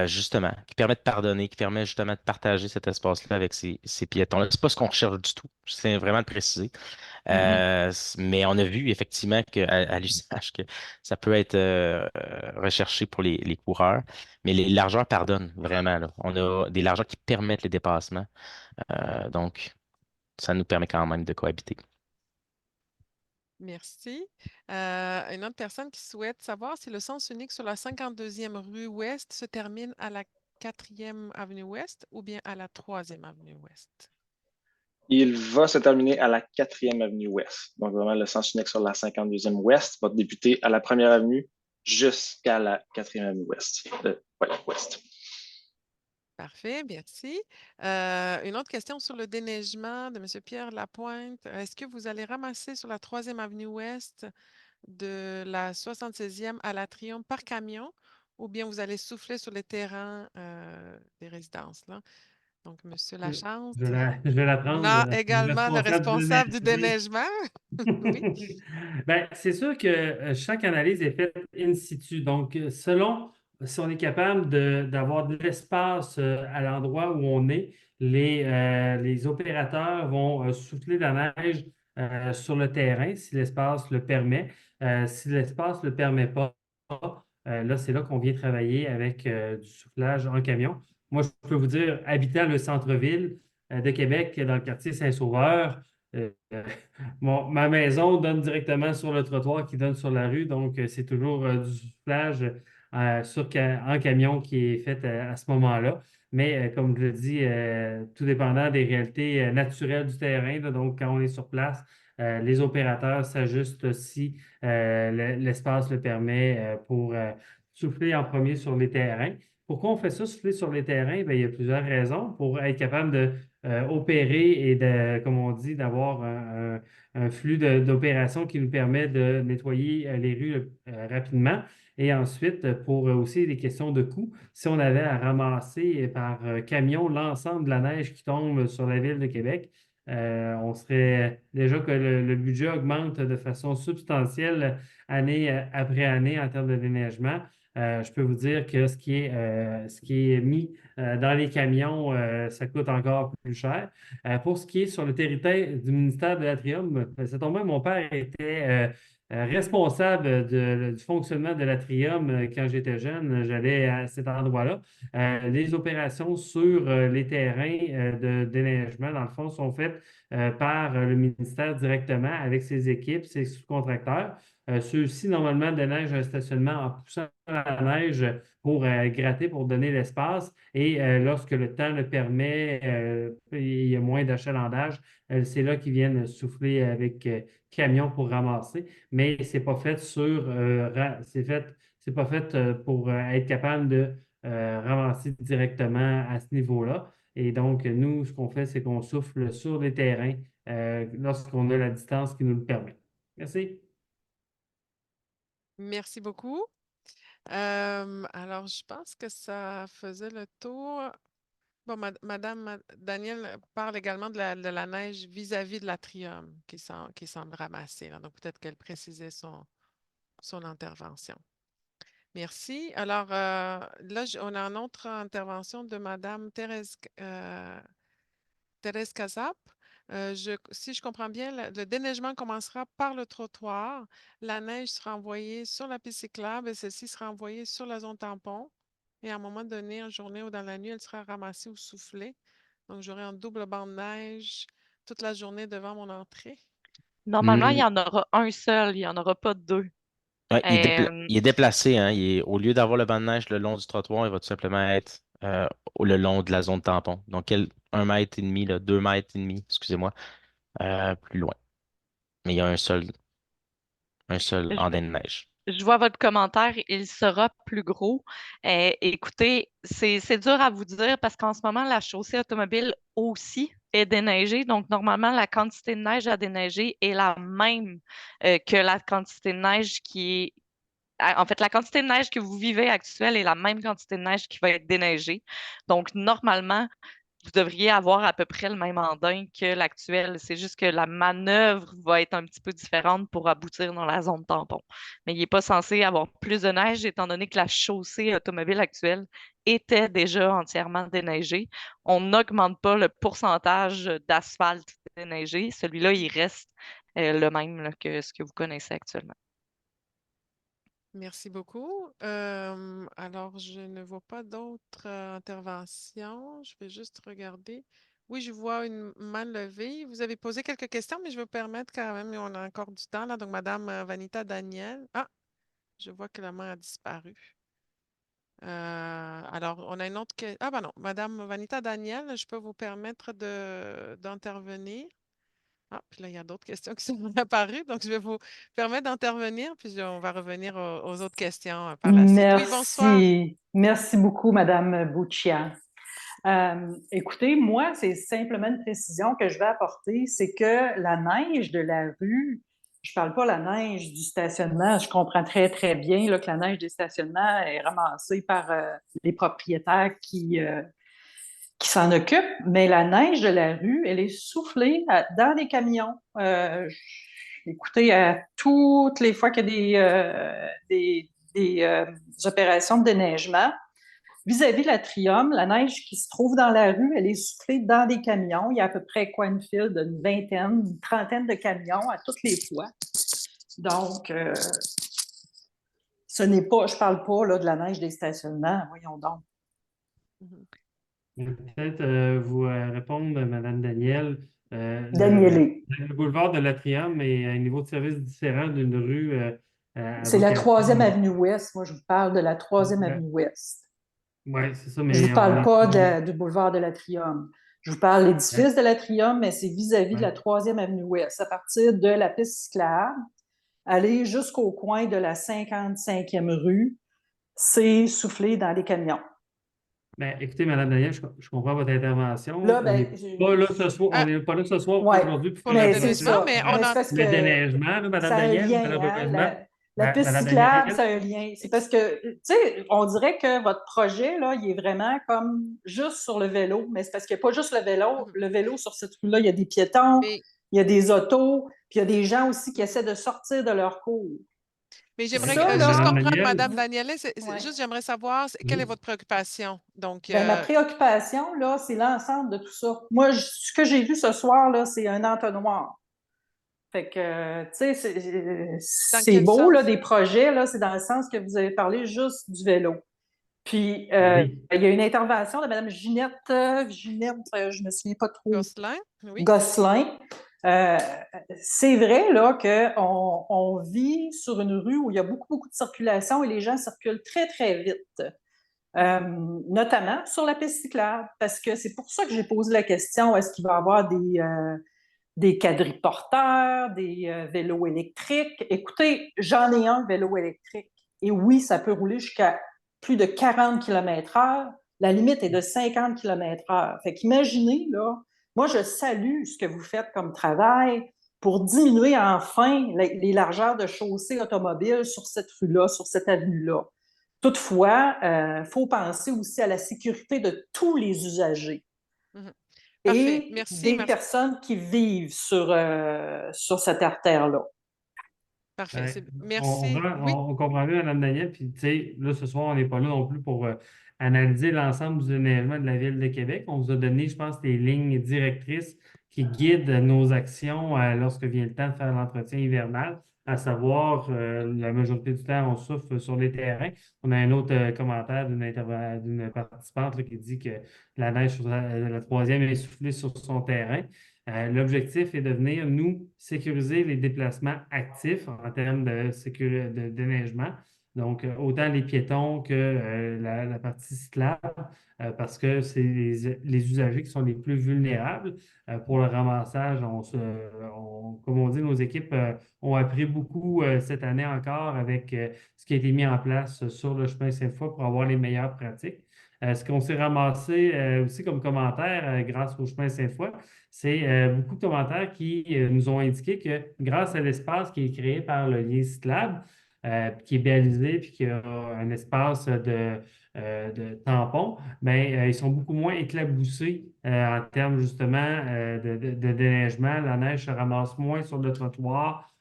justement, qui permettent de pardonner, qui permet justement de partager cet espace-là avec ces piétons-là. C'est pas ce qu'on recherche du tout, c'est vraiment de préciser. Mhm. Mais on a vu effectivement à l'usage que ça peut être recherché pour les coureurs, mais les largeurs pardonnent vraiment, là. On a des largeurs qui permettent les dépassements, donc ça nous permet quand même de cohabiter. Merci. Une autre personne qui souhaite savoir si le sens unique sur la 52e rue Ouest se termine à la 4e avenue Ouest ou bien à la 3e avenue Ouest. Il va se terminer à la 4e avenue Ouest. Donc, vraiment, le sens unique sur la 52e Ouest va débuter à la 1re avenue jusqu'à la 4e avenue Ouest. Ouais, Ouest. Parfait, merci. Une autre question sur le déneigement de M. Pierre Lapointe. Est-ce que vous allez ramasser sur la 3e avenue Ouest de la 76e à l'Atrium par camion ou bien vous allez souffler sur les terrains des résidences, là? Donc, M. Lachance, Je vais la là prendre, le également le responsable du responsable du déneigement. déneigement. Oui. Ben, c'est sûr que chaque analyse est faite in situ. Donc, selon si on est capable d'avoir de l'espace à l'endroit où on est, les opérateurs vont souffler de la neige sur le terrain si l'espace le permet. Si l'espace ne le permet pas, là, c'est là qu'on vient travailler avec du soufflage en camion. Moi, je peux vous dire, habitant le centre-ville de Québec, dans le quartier Saint-Sauveur, euh, ma maison donne directement sur le trottoir qui donne sur la rue, donc c'est toujours du soufflage en camion qui est fait à ce moment-là. Mais comme je le dis, tout dépendant des réalités naturelles du terrain, là, donc quand on est sur place, les opérateurs s'ajustent si l'espace le permet pour souffler en premier sur les terrains. Pourquoi on fait ça, souffler sur les terrains? Bien, il y a plusieurs raisons. Pour être capable de opérer et de, comme on dit, d'avoir un flux d'opérations qui nous permet de nettoyer les rues rapidement. Et ensuite, pour aussi des questions de coût, si on avait à ramasser par camion l'ensemble de la neige qui tombe sur la ville de Québec, on serait déjà que le budget augmente de façon substantielle année après année en termes de déneigement. Je peux vous dire que ce qui est mis dans les camions, ça coûte encore plus cher. Pour ce qui est sur le territoire du ministère de l'Atrium, ça tombe bien, mon père était responsable du fonctionnement de l'Atrium quand j'étais jeune. J'allais à cet endroit-là. Les opérations sur les terrains de déneigement, dans le fond, sont faites par le ministère directement avec ses équipes, ses sous-contracteurs. Ceux-ci, normalement, déneigent un stationnement en poussant la neige pour gratter, pour donner l'espace. Et lorsque le temps le permet, il y a moins d'achalandage, c'est là qu'ils viennent souffler avec camion pour ramasser. Mais c'est pas fait c'est pas fait pour être capable de ramasser directement à ce niveau-là. Et donc, nous, ce qu'on fait, c'est qu'on souffle sur les terrains lorsqu'on a la distance qui nous le permet. Merci. Merci beaucoup. Alors, je pense que ça faisait le tour. Bon, Madame Daniel parle également de la neige vis-à-vis de l'Atrium qui semble ramassée, là. Donc, peut-être qu'elle précisait son intervention. Merci. Alors, là, on a une autre intervention de Madame Thérèse Casap. Si je comprends bien, le déneigement commencera par le trottoir. La neige sera envoyée sur la piste cyclable et celle-ci sera envoyée sur la zone tampon. Et à un moment donné, en journée ou dans la nuit, elle sera ramassée ou soufflée. Donc, j'aurai un double banc de neige toute la journée devant mon entrée? Normalement, il y Hmm, en aura un seul, il n'y en aura pas deux. ouais, Euh, il est déplacé, hein. Au lieu d'avoir le banc de neige le long du trottoir, il va tout simplement être le long de la zone tampon. Donc, 1,5 mètre, là, 2,5 mètres, excusez-moi, plus loin. Mais il y a un seul je, andin de neige. je vois votre commentaire, il sera plus gros. Écoutez, c'est dur à vous dire parce qu'en ce moment, la chaussée automobile aussi est déneigée. Donc, normalement, la quantité de neige à déneiger est la même que la quantité de neige qui est en fait, la quantité de neige que vous vivez actuelle est la même quantité de neige qui va être déneigée. Donc, normalement, vous devriez avoir à peu près le même andin que l'actuel. C'est juste que la manœuvre va être un petit peu différente pour aboutir dans la zone tampon. Mais il n'est pas censé avoir plus de neige étant donné que la chaussée automobile actuelle était déjà entièrement déneigée. On n'augmente pas le pourcentage d'asphalte déneigé. Celui-là, il reste le même là, que ce que vous connaissez actuellement. Merci beaucoup. Alors, je ne vois pas d'autres interventions. Je vais juste regarder. Oui, je vois une main levée. Vous avez posé quelques questions, mais je vais vous permettre quand même, on a encore du temps là. Donc, Madame Vanita Daniel. Ah, je vois que la main a disparu. Alors, on a une autre question. Ah, ben non, Madame Vanita Daniel, je peux vous permettre d'intervenir. Ah, puis là, il y a d'autres questions qui sont apparues, donc je vais vous permettre d'intervenir, puis on va revenir aux autres questions par la suite. Oui, bonsoir. Merci. Merci beaucoup, Madame Bouchia. Écoutez, moi, c'est simplement une précision que je vais apporter, c'est que la neige de la rue, je ne parle pas la neige du stationnement, je comprends très, très bien là, que la neige des stationnements est ramassée par les propriétaires qui s'en occupent, mais la neige de la rue, elle est soufflée dans les camions. Écoutez, à toutes les fois qu'il y a des opérations de déneigement, vis-à-vis de l'Atrium, la neige qui se trouve dans la rue, elle est soufflée dans des camions. Il y a à peu près quoi, une file d'une vingtaine, une trentaine de camions à toutes les fois. Donc, ce n'est pas, je ne parle pas là, de la neige des stationnements, voyons donc. Mhm. Peut-être vous répondre, Mme Daniel. Danielé. Le boulevard de l'Atrium est à un niveau de service différent d'une rue à C'est la vocation. 3e avenue Ouest. Moi, je vous parle de la 3e avenue Ouest. Oui, c'est ça, Je ne mais vous on parle est. pas du boulevard de l'Atrium. Je vous parle de l'édifice de l'Atrium, mais c'est vis-à-vis de Ouais. la 3e avenue Ouest, à partir de la piste cyclable, aller jusqu'au coin de la 55e rue, c'est soufflé dans les camions. Ben, écoutez, Mme Daniel, je comprends votre intervention. Là, On n'est ben, pas là ce soir, on Ah, n'est pas là ce soir ouais, aujourd'hui pour pour faire le la mais c'est déneigement, ça. mais démonstration. on Mais c'est a. parce Le que déneigement, là, ça Mme a un Daniel, lien, hein? malheureusement. La piste Mme cyclable, ça Daniel, a un lien. C'est parce que, tu sais, on dirait que votre projet, là, il est vraiment comme juste sur le vélo, mais c'est parce qu'il n'y a pas juste Mhm. le vélo sur cette rue-là, il y a des piétons, Mais, il y a des autos, puis il y a des gens aussi qui essaient de sortir de leur cours. mais Puis j'aimerais ça, juste là, Mme comprendre, Daniel, Madame Danielle, ouais. juste j'aimerais savoir quelle est votre préoccupation. Donc, Ben, ma préoccupation, là, c'est l'ensemble de tout ça. Moi, ce que j'ai vu ce soir, là, c'est un entonnoir. Fait que, tu sais, dans c'est quel beau, là, sens? des projets, là, c'est dans le sens que vous avez parlé juste du vélo. Puis, oui. il y a une intervention de Mme Ginette, je me souviens pas trop, Gosselin? Oui. Gosselin. Euh, c'est vrai, là, qu'on vit sur une rue où il y a beaucoup, beaucoup de circulation et les gens circulent très, très vite. Notamment sur la piste cyclable, parce que c'est pour ça que j'ai posé la question, est-ce qu'il va y avoir des quadriporteurs, des vélos électriques? Écoutez, j'en ai un vélo électrique. Et oui, ça peut rouler jusqu'à plus de 40 km/h. La limite est de 50 km/h. Fait qu'imaginez, là, moi, je salue ce que vous faites comme travail pour diminuer enfin les largeurs de chaussées automobiles sur cette rue-là, sur cette avenue-là. Toutefois, il faut penser aussi à la sécurité de tous les usagers Mhm. Parfait. et Merci. des personnes qui vivent sur cette artère-là. Parfait. Ben, Merci. Oui. on comprend bien, Mme Daniel. Puis, tu sais, là, ce soir, on n'est pas là non plus pour analyser l'ensemble du déneigement de la Ville de Québec. On vous a donné, je pense, des lignes directrices qui guident nos actions lorsque vient le temps de faire l'entretien hivernal, à savoir, la majorité du temps, on souffle sur les terrains. On a un autre commentaire d'une participante là, qui dit que la neige sur la troisième est soufflée sur son terrain. L'objectif est de venir nous sécuriser les déplacements actifs en termes de déneigement. Donc, autant les piétons que la partie cyclable, parce que c'est les usagers qui sont les plus vulnérables. Pour le ramassage, comme on dit, nos équipes ont appris beaucoup cette année encore avec ce qui a été mis en place sur le chemin Sainte-Foy pour avoir les meilleures pratiques. Ce qu'on s'est ramassé aussi comme commentaire grâce au chemin Sainte-Foy, c'est beaucoup de commentaires qui nous ont indiqué que grâce à l'espace qui est créé par le lien cyclable, qui est balisé puis qui a un espace de tampon, ben, ils sont beaucoup moins éclaboussés en termes justement de déneigement. La neige se ramasse moins sur le trottoir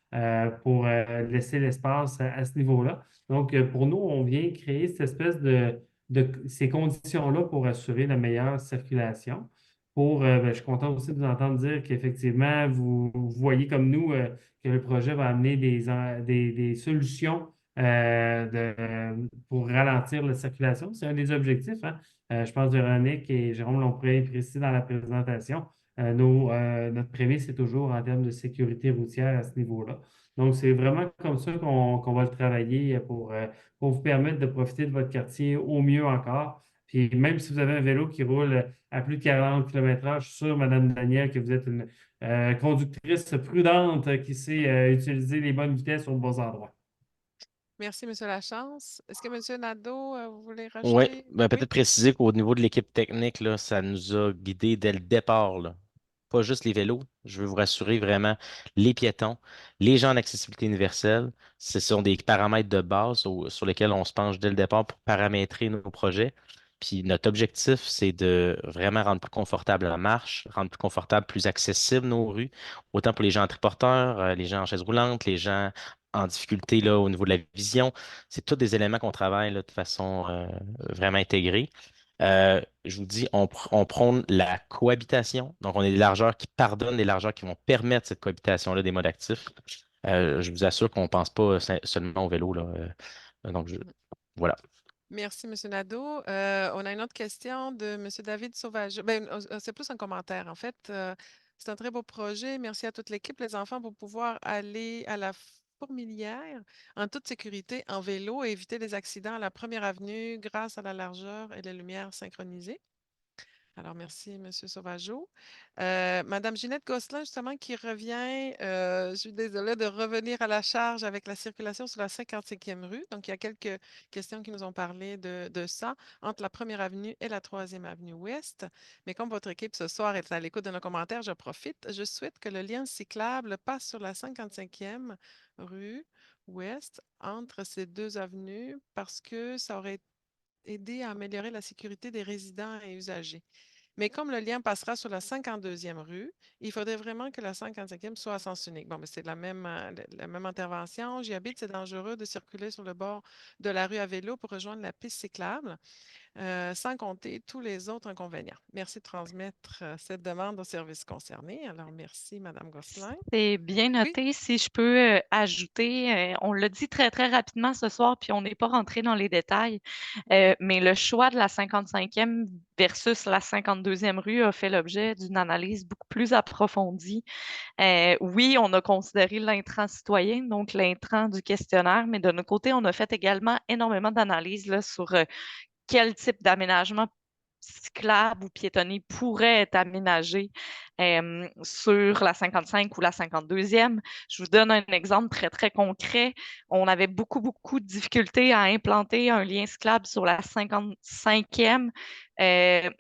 pour laisser l'espace à ce niveau-là. Donc, pour nous, on vient créer cette espèce de ces conditions-là pour assurer la meilleure circulation. Je suis content aussi de vous entendre dire qu'effectivement, vous voyez comme nous que le projet va amener des solutions pour ralentir la circulation. C'est un des objectifs, hein. Je pense que Véronique et Jérôme l'ont précisé dans la présentation. Notre prémisse, c'est toujours en termes de sécurité routière à ce niveau-là. Donc, c'est vraiment comme ça qu'on va le travailler pour vous permettre de profiter de votre quartier au mieux encore. Puis même si vous avez un vélo qui roule à plus de 40 km/h, je suis sûr, Mme Danielle, que vous êtes une conductrice prudente qui sait utiliser les bonnes vitesses aux bons endroits. Merci, M. Lachance. Est-ce que M. Nadeau, vous voulez Oui, rajouter? ben, Oui? peut-être préciser qu'au niveau de l'équipe technique, là, ça nous a guidés dès le départ, là. Pas juste les vélos, je veux vous rassurer vraiment, les piétons, les gens en accessibilité universelle, ce sont des paramètres de base sur lesquels on se penche dès le départ pour paramétrer nos projets. Puis notre objectif, c'est de vraiment rendre plus confortable la marche, rendre plus confortable, plus accessible nos rues, autant pour les gens triporteurs, les gens en chaise roulante, les gens en difficulté là, au niveau de la vision. C'est tous des éléments qu'on travaille là, de façon vraiment intégrée. Je vous dis, on prône la cohabitation. Donc, on a des largeurs qui pardonnent, des largeurs qui vont permettre cette cohabitation-là des modes actifs. Je vous assure qu'on ne pense pas seulement au vélo, là. Donc, voilà. Merci, M. Nadeau. On a une autre question de M. David Sauvage. Ben, c'est plus un commentaire, en fait. C'est un très beau projet. Merci à toute l'équipe, les enfants, pour pouvoir aller à la Fourmilière en toute sécurité en vélo et éviter les accidents à la première avenue grâce à la largeur et les lumières synchronisées. Alors, merci, M. Sauvageau. Madame Ginette Gosselin, justement, qui revient, je suis désolée de revenir à la charge avec la circulation sur la 55e rue. Donc, il y a quelques questions qui nous ont parlé de ça entre la 1e avenue et la 3e avenue ouest. Mais comme votre équipe ce soir est à l'écoute de nos commentaires, je profite. Je souhaite que le lien cyclable passe sur la 55e rue ouest entre ces deux avenues parce que ça aurait aidé à améliorer la sécurité des résidents et usagers. Mais comme le lien passera sur la 52e rue, il faudrait vraiment que la 55e soit à sens unique. Bon, mais c'est la même intervention. J'y habite, c'est dangereux de circuler sur le bord de la rue à vélo pour rejoindre la piste cyclable, sans compter tous les autres inconvénients. Merci de transmettre cette demande aux services concernés. Alors, merci, Mme Gosselin. C'est bien Oui, noté. Si je peux ajouter, on l'a dit très, très rapidement ce soir, puis on n'est pas rentré dans les détails, mais le choix de la 55e versus la 52e rue a fait l'objet d'une analyse beaucoup plus approfondie. Oui, on a considéré l'intrant citoyen, donc l'intrant du questionnaire, mais de notre côté, on a fait également énormément d'analyses là, sur quel type d'aménagement cyclable ou piétonnier pourrait être aménagé sur la 55 ou la 52e. Je vous donne un exemple très, très concret. On avait beaucoup, beaucoup de difficultés à implanter un lien cyclable sur la 55e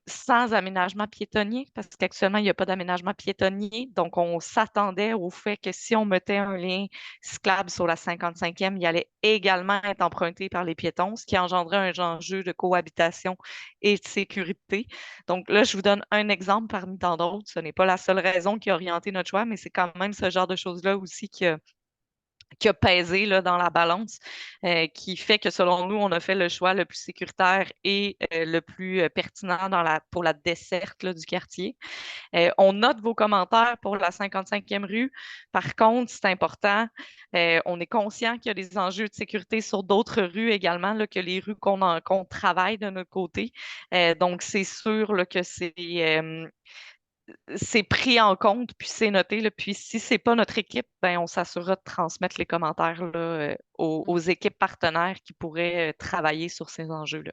sans aménagement piétonnier, parce qu'actuellement, il n'y a pas d'aménagement piétonnier. Donc, on s'attendait au fait que si on mettait un lien cyclable sur la 55e, il allait également être emprunté par les piétons, ce qui engendrait un enjeu de cohabitation et de sécurité. Donc là, je vous donne un exemple parmi tant d'autres. Ce n'est pas la seule raison qui a orienté notre choix, mais c'est quand même ce genre de choses-là aussi qui a pesé là, dans la balance, qui fait que selon nous, on a fait le choix le plus sécuritaire et le plus pertinent pour la desserte là, du quartier. On note vos commentaires pour la 55e rue. Par contre, c'est important, on est conscient qu'il y a des enjeux de sécurité sur d'autres rues également là, que les rues qu'on travaille de notre côté. Donc, c'est sûr là, que c'est pris en compte, puis c'est noté, là. Puis si c'est pas notre équipe, ben, on s'assurera de transmettre les commentaires là, aux équipes partenaires qui pourraient travailler sur ces enjeux-là.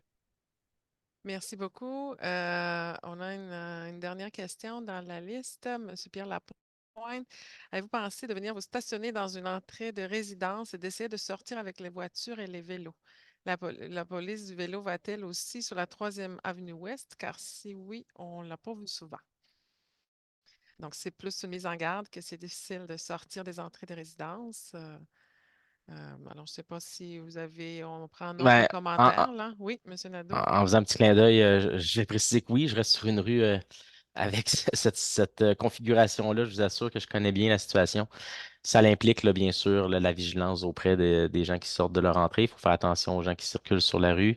Merci beaucoup. On a une dernière question dans la liste. Monsieur Pierre Lapointe, avez-vous pensé de venir vous stationner dans une entrée de résidence et d'essayer de sortir avec les voitures et les vélos? La police du vélo va-t-elle aussi sur la 3e avenue Ouest? Car si oui, on ne l'a pas vu souvent. Donc, c'est plus une mise en garde que c'est difficile de sortir des entrées de résidence. Alors, je ne sais pas si on prend note de Ben, en, commentaires, là. Oui, Monsieur Nadeau. en faisant un petit clin d'œil, j'ai précisé que oui, je reste sur une rue avec cette configuration-là. Je vous assure que je connais bien la situation. Ça implique, là, bien sûr, là, la vigilance auprès des gens qui sortent de leur entrée. Il faut faire attention aux gens qui circulent sur la rue.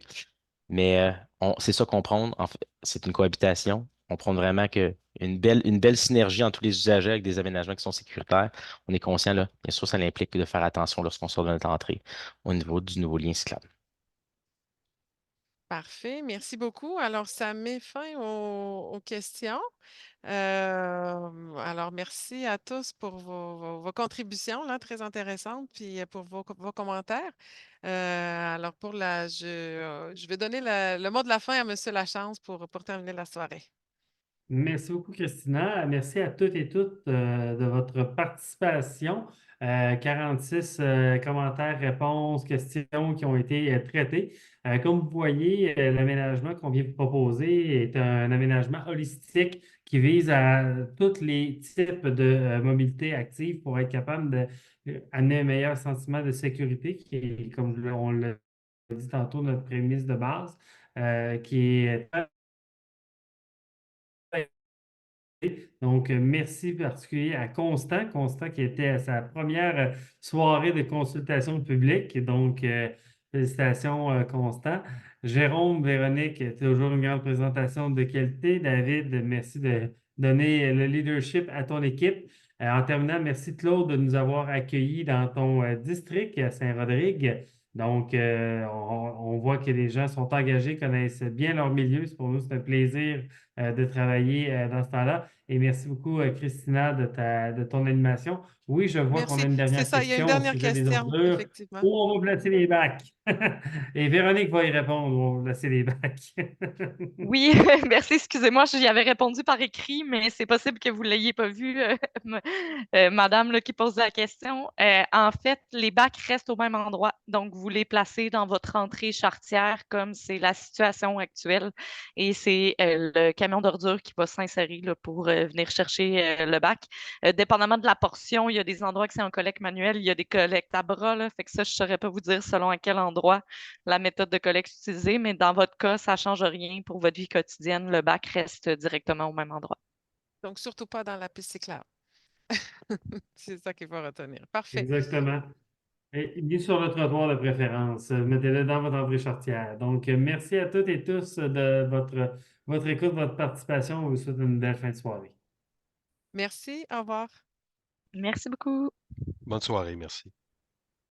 Mais c'est ça qu'on prône. En fait, c'est une cohabitation. On prône vraiment une belle synergie entre tous les usagers avec des aménagements qui sont sécuritaires. On est conscient, là, bien sûr, ça implique de faire attention lorsqu'on sort de notre entrée au niveau du nouveau lien cyclable. Parfait, merci beaucoup. Alors, ça met fin aux questions. Alors, merci à tous pour vos contributions, là, très intéressantes, puis pour vos commentaires. Alors, je vais donner le mot de la fin à M. Lachance pour terminer la soirée. Merci beaucoup, Christina. Merci à toutes et toutes de votre participation. 46 commentaires, réponses, questions qui ont été traités. Comme vous voyez, l'aménagement qu'on vient de proposer est un aménagement holistique qui vise à tous les types de mobilité active pour être capable d'amener un meilleur sentiment de sécurité, qui est, comme on l'a dit tantôt, notre prémisse de base, qui est donc, merci particulier à Constant. Constant qui était à sa première soirée de consultation publique. Donc, félicitations, Constant. Jérôme, Véronique, toujours une grande présentation de qualité. David, merci de donner le leadership à ton équipe. En terminant, merci Claude de nous avoir accueillis dans ton district à Saint-Rodrigue. Donc, on voit que les gens sont engagés, connaissent bien leur milieu. Pour nous, c'est un plaisir de travailler dans ce temps-là. Et merci beaucoup, Christina, de ton animation. Oui, je vois qu'on a Merci. une C'est dernière ça, il y a une question au dernière sujet des question, ordures. effectivement. Où on va placer les bacs? Et Véronique va y répondre, où on va placer les bacs. Oui, merci, excusez-moi, j'y avais répondu par écrit, mais c'est possible que vous ne l'ayez pas vu, madame là, qui pose la question. En fait, les bacs restent au même endroit, donc vous les placez dans votre entrée charretière comme c'est la situation actuelle et c'est le camion d'ordures qui va s'insérer là, pour venir chercher le bac. Dépendamment de la portion, il y a des endroits que c'est en collecte manuelle, il y a des collectes à bras, là, fait que ça, je ne saurais pas vous dire selon à quel endroit la méthode de collecte utilisée, mais dans votre cas, ça ne change rien pour votre vie quotidienne. Le bac reste directement au même endroit. Donc, surtout pas dans la piste cyclable. C'est ça qu'il faut retenir. Parfait. Exactement. Et mis sur le trottoir de préférence. Mettez-le dans votre entrée charretière. Donc, merci à toutes et tous de votre écoute, votre participation. On vous souhaite une belle fin de soirée. Merci, au revoir. Merci beaucoup. Bonne soirée, merci.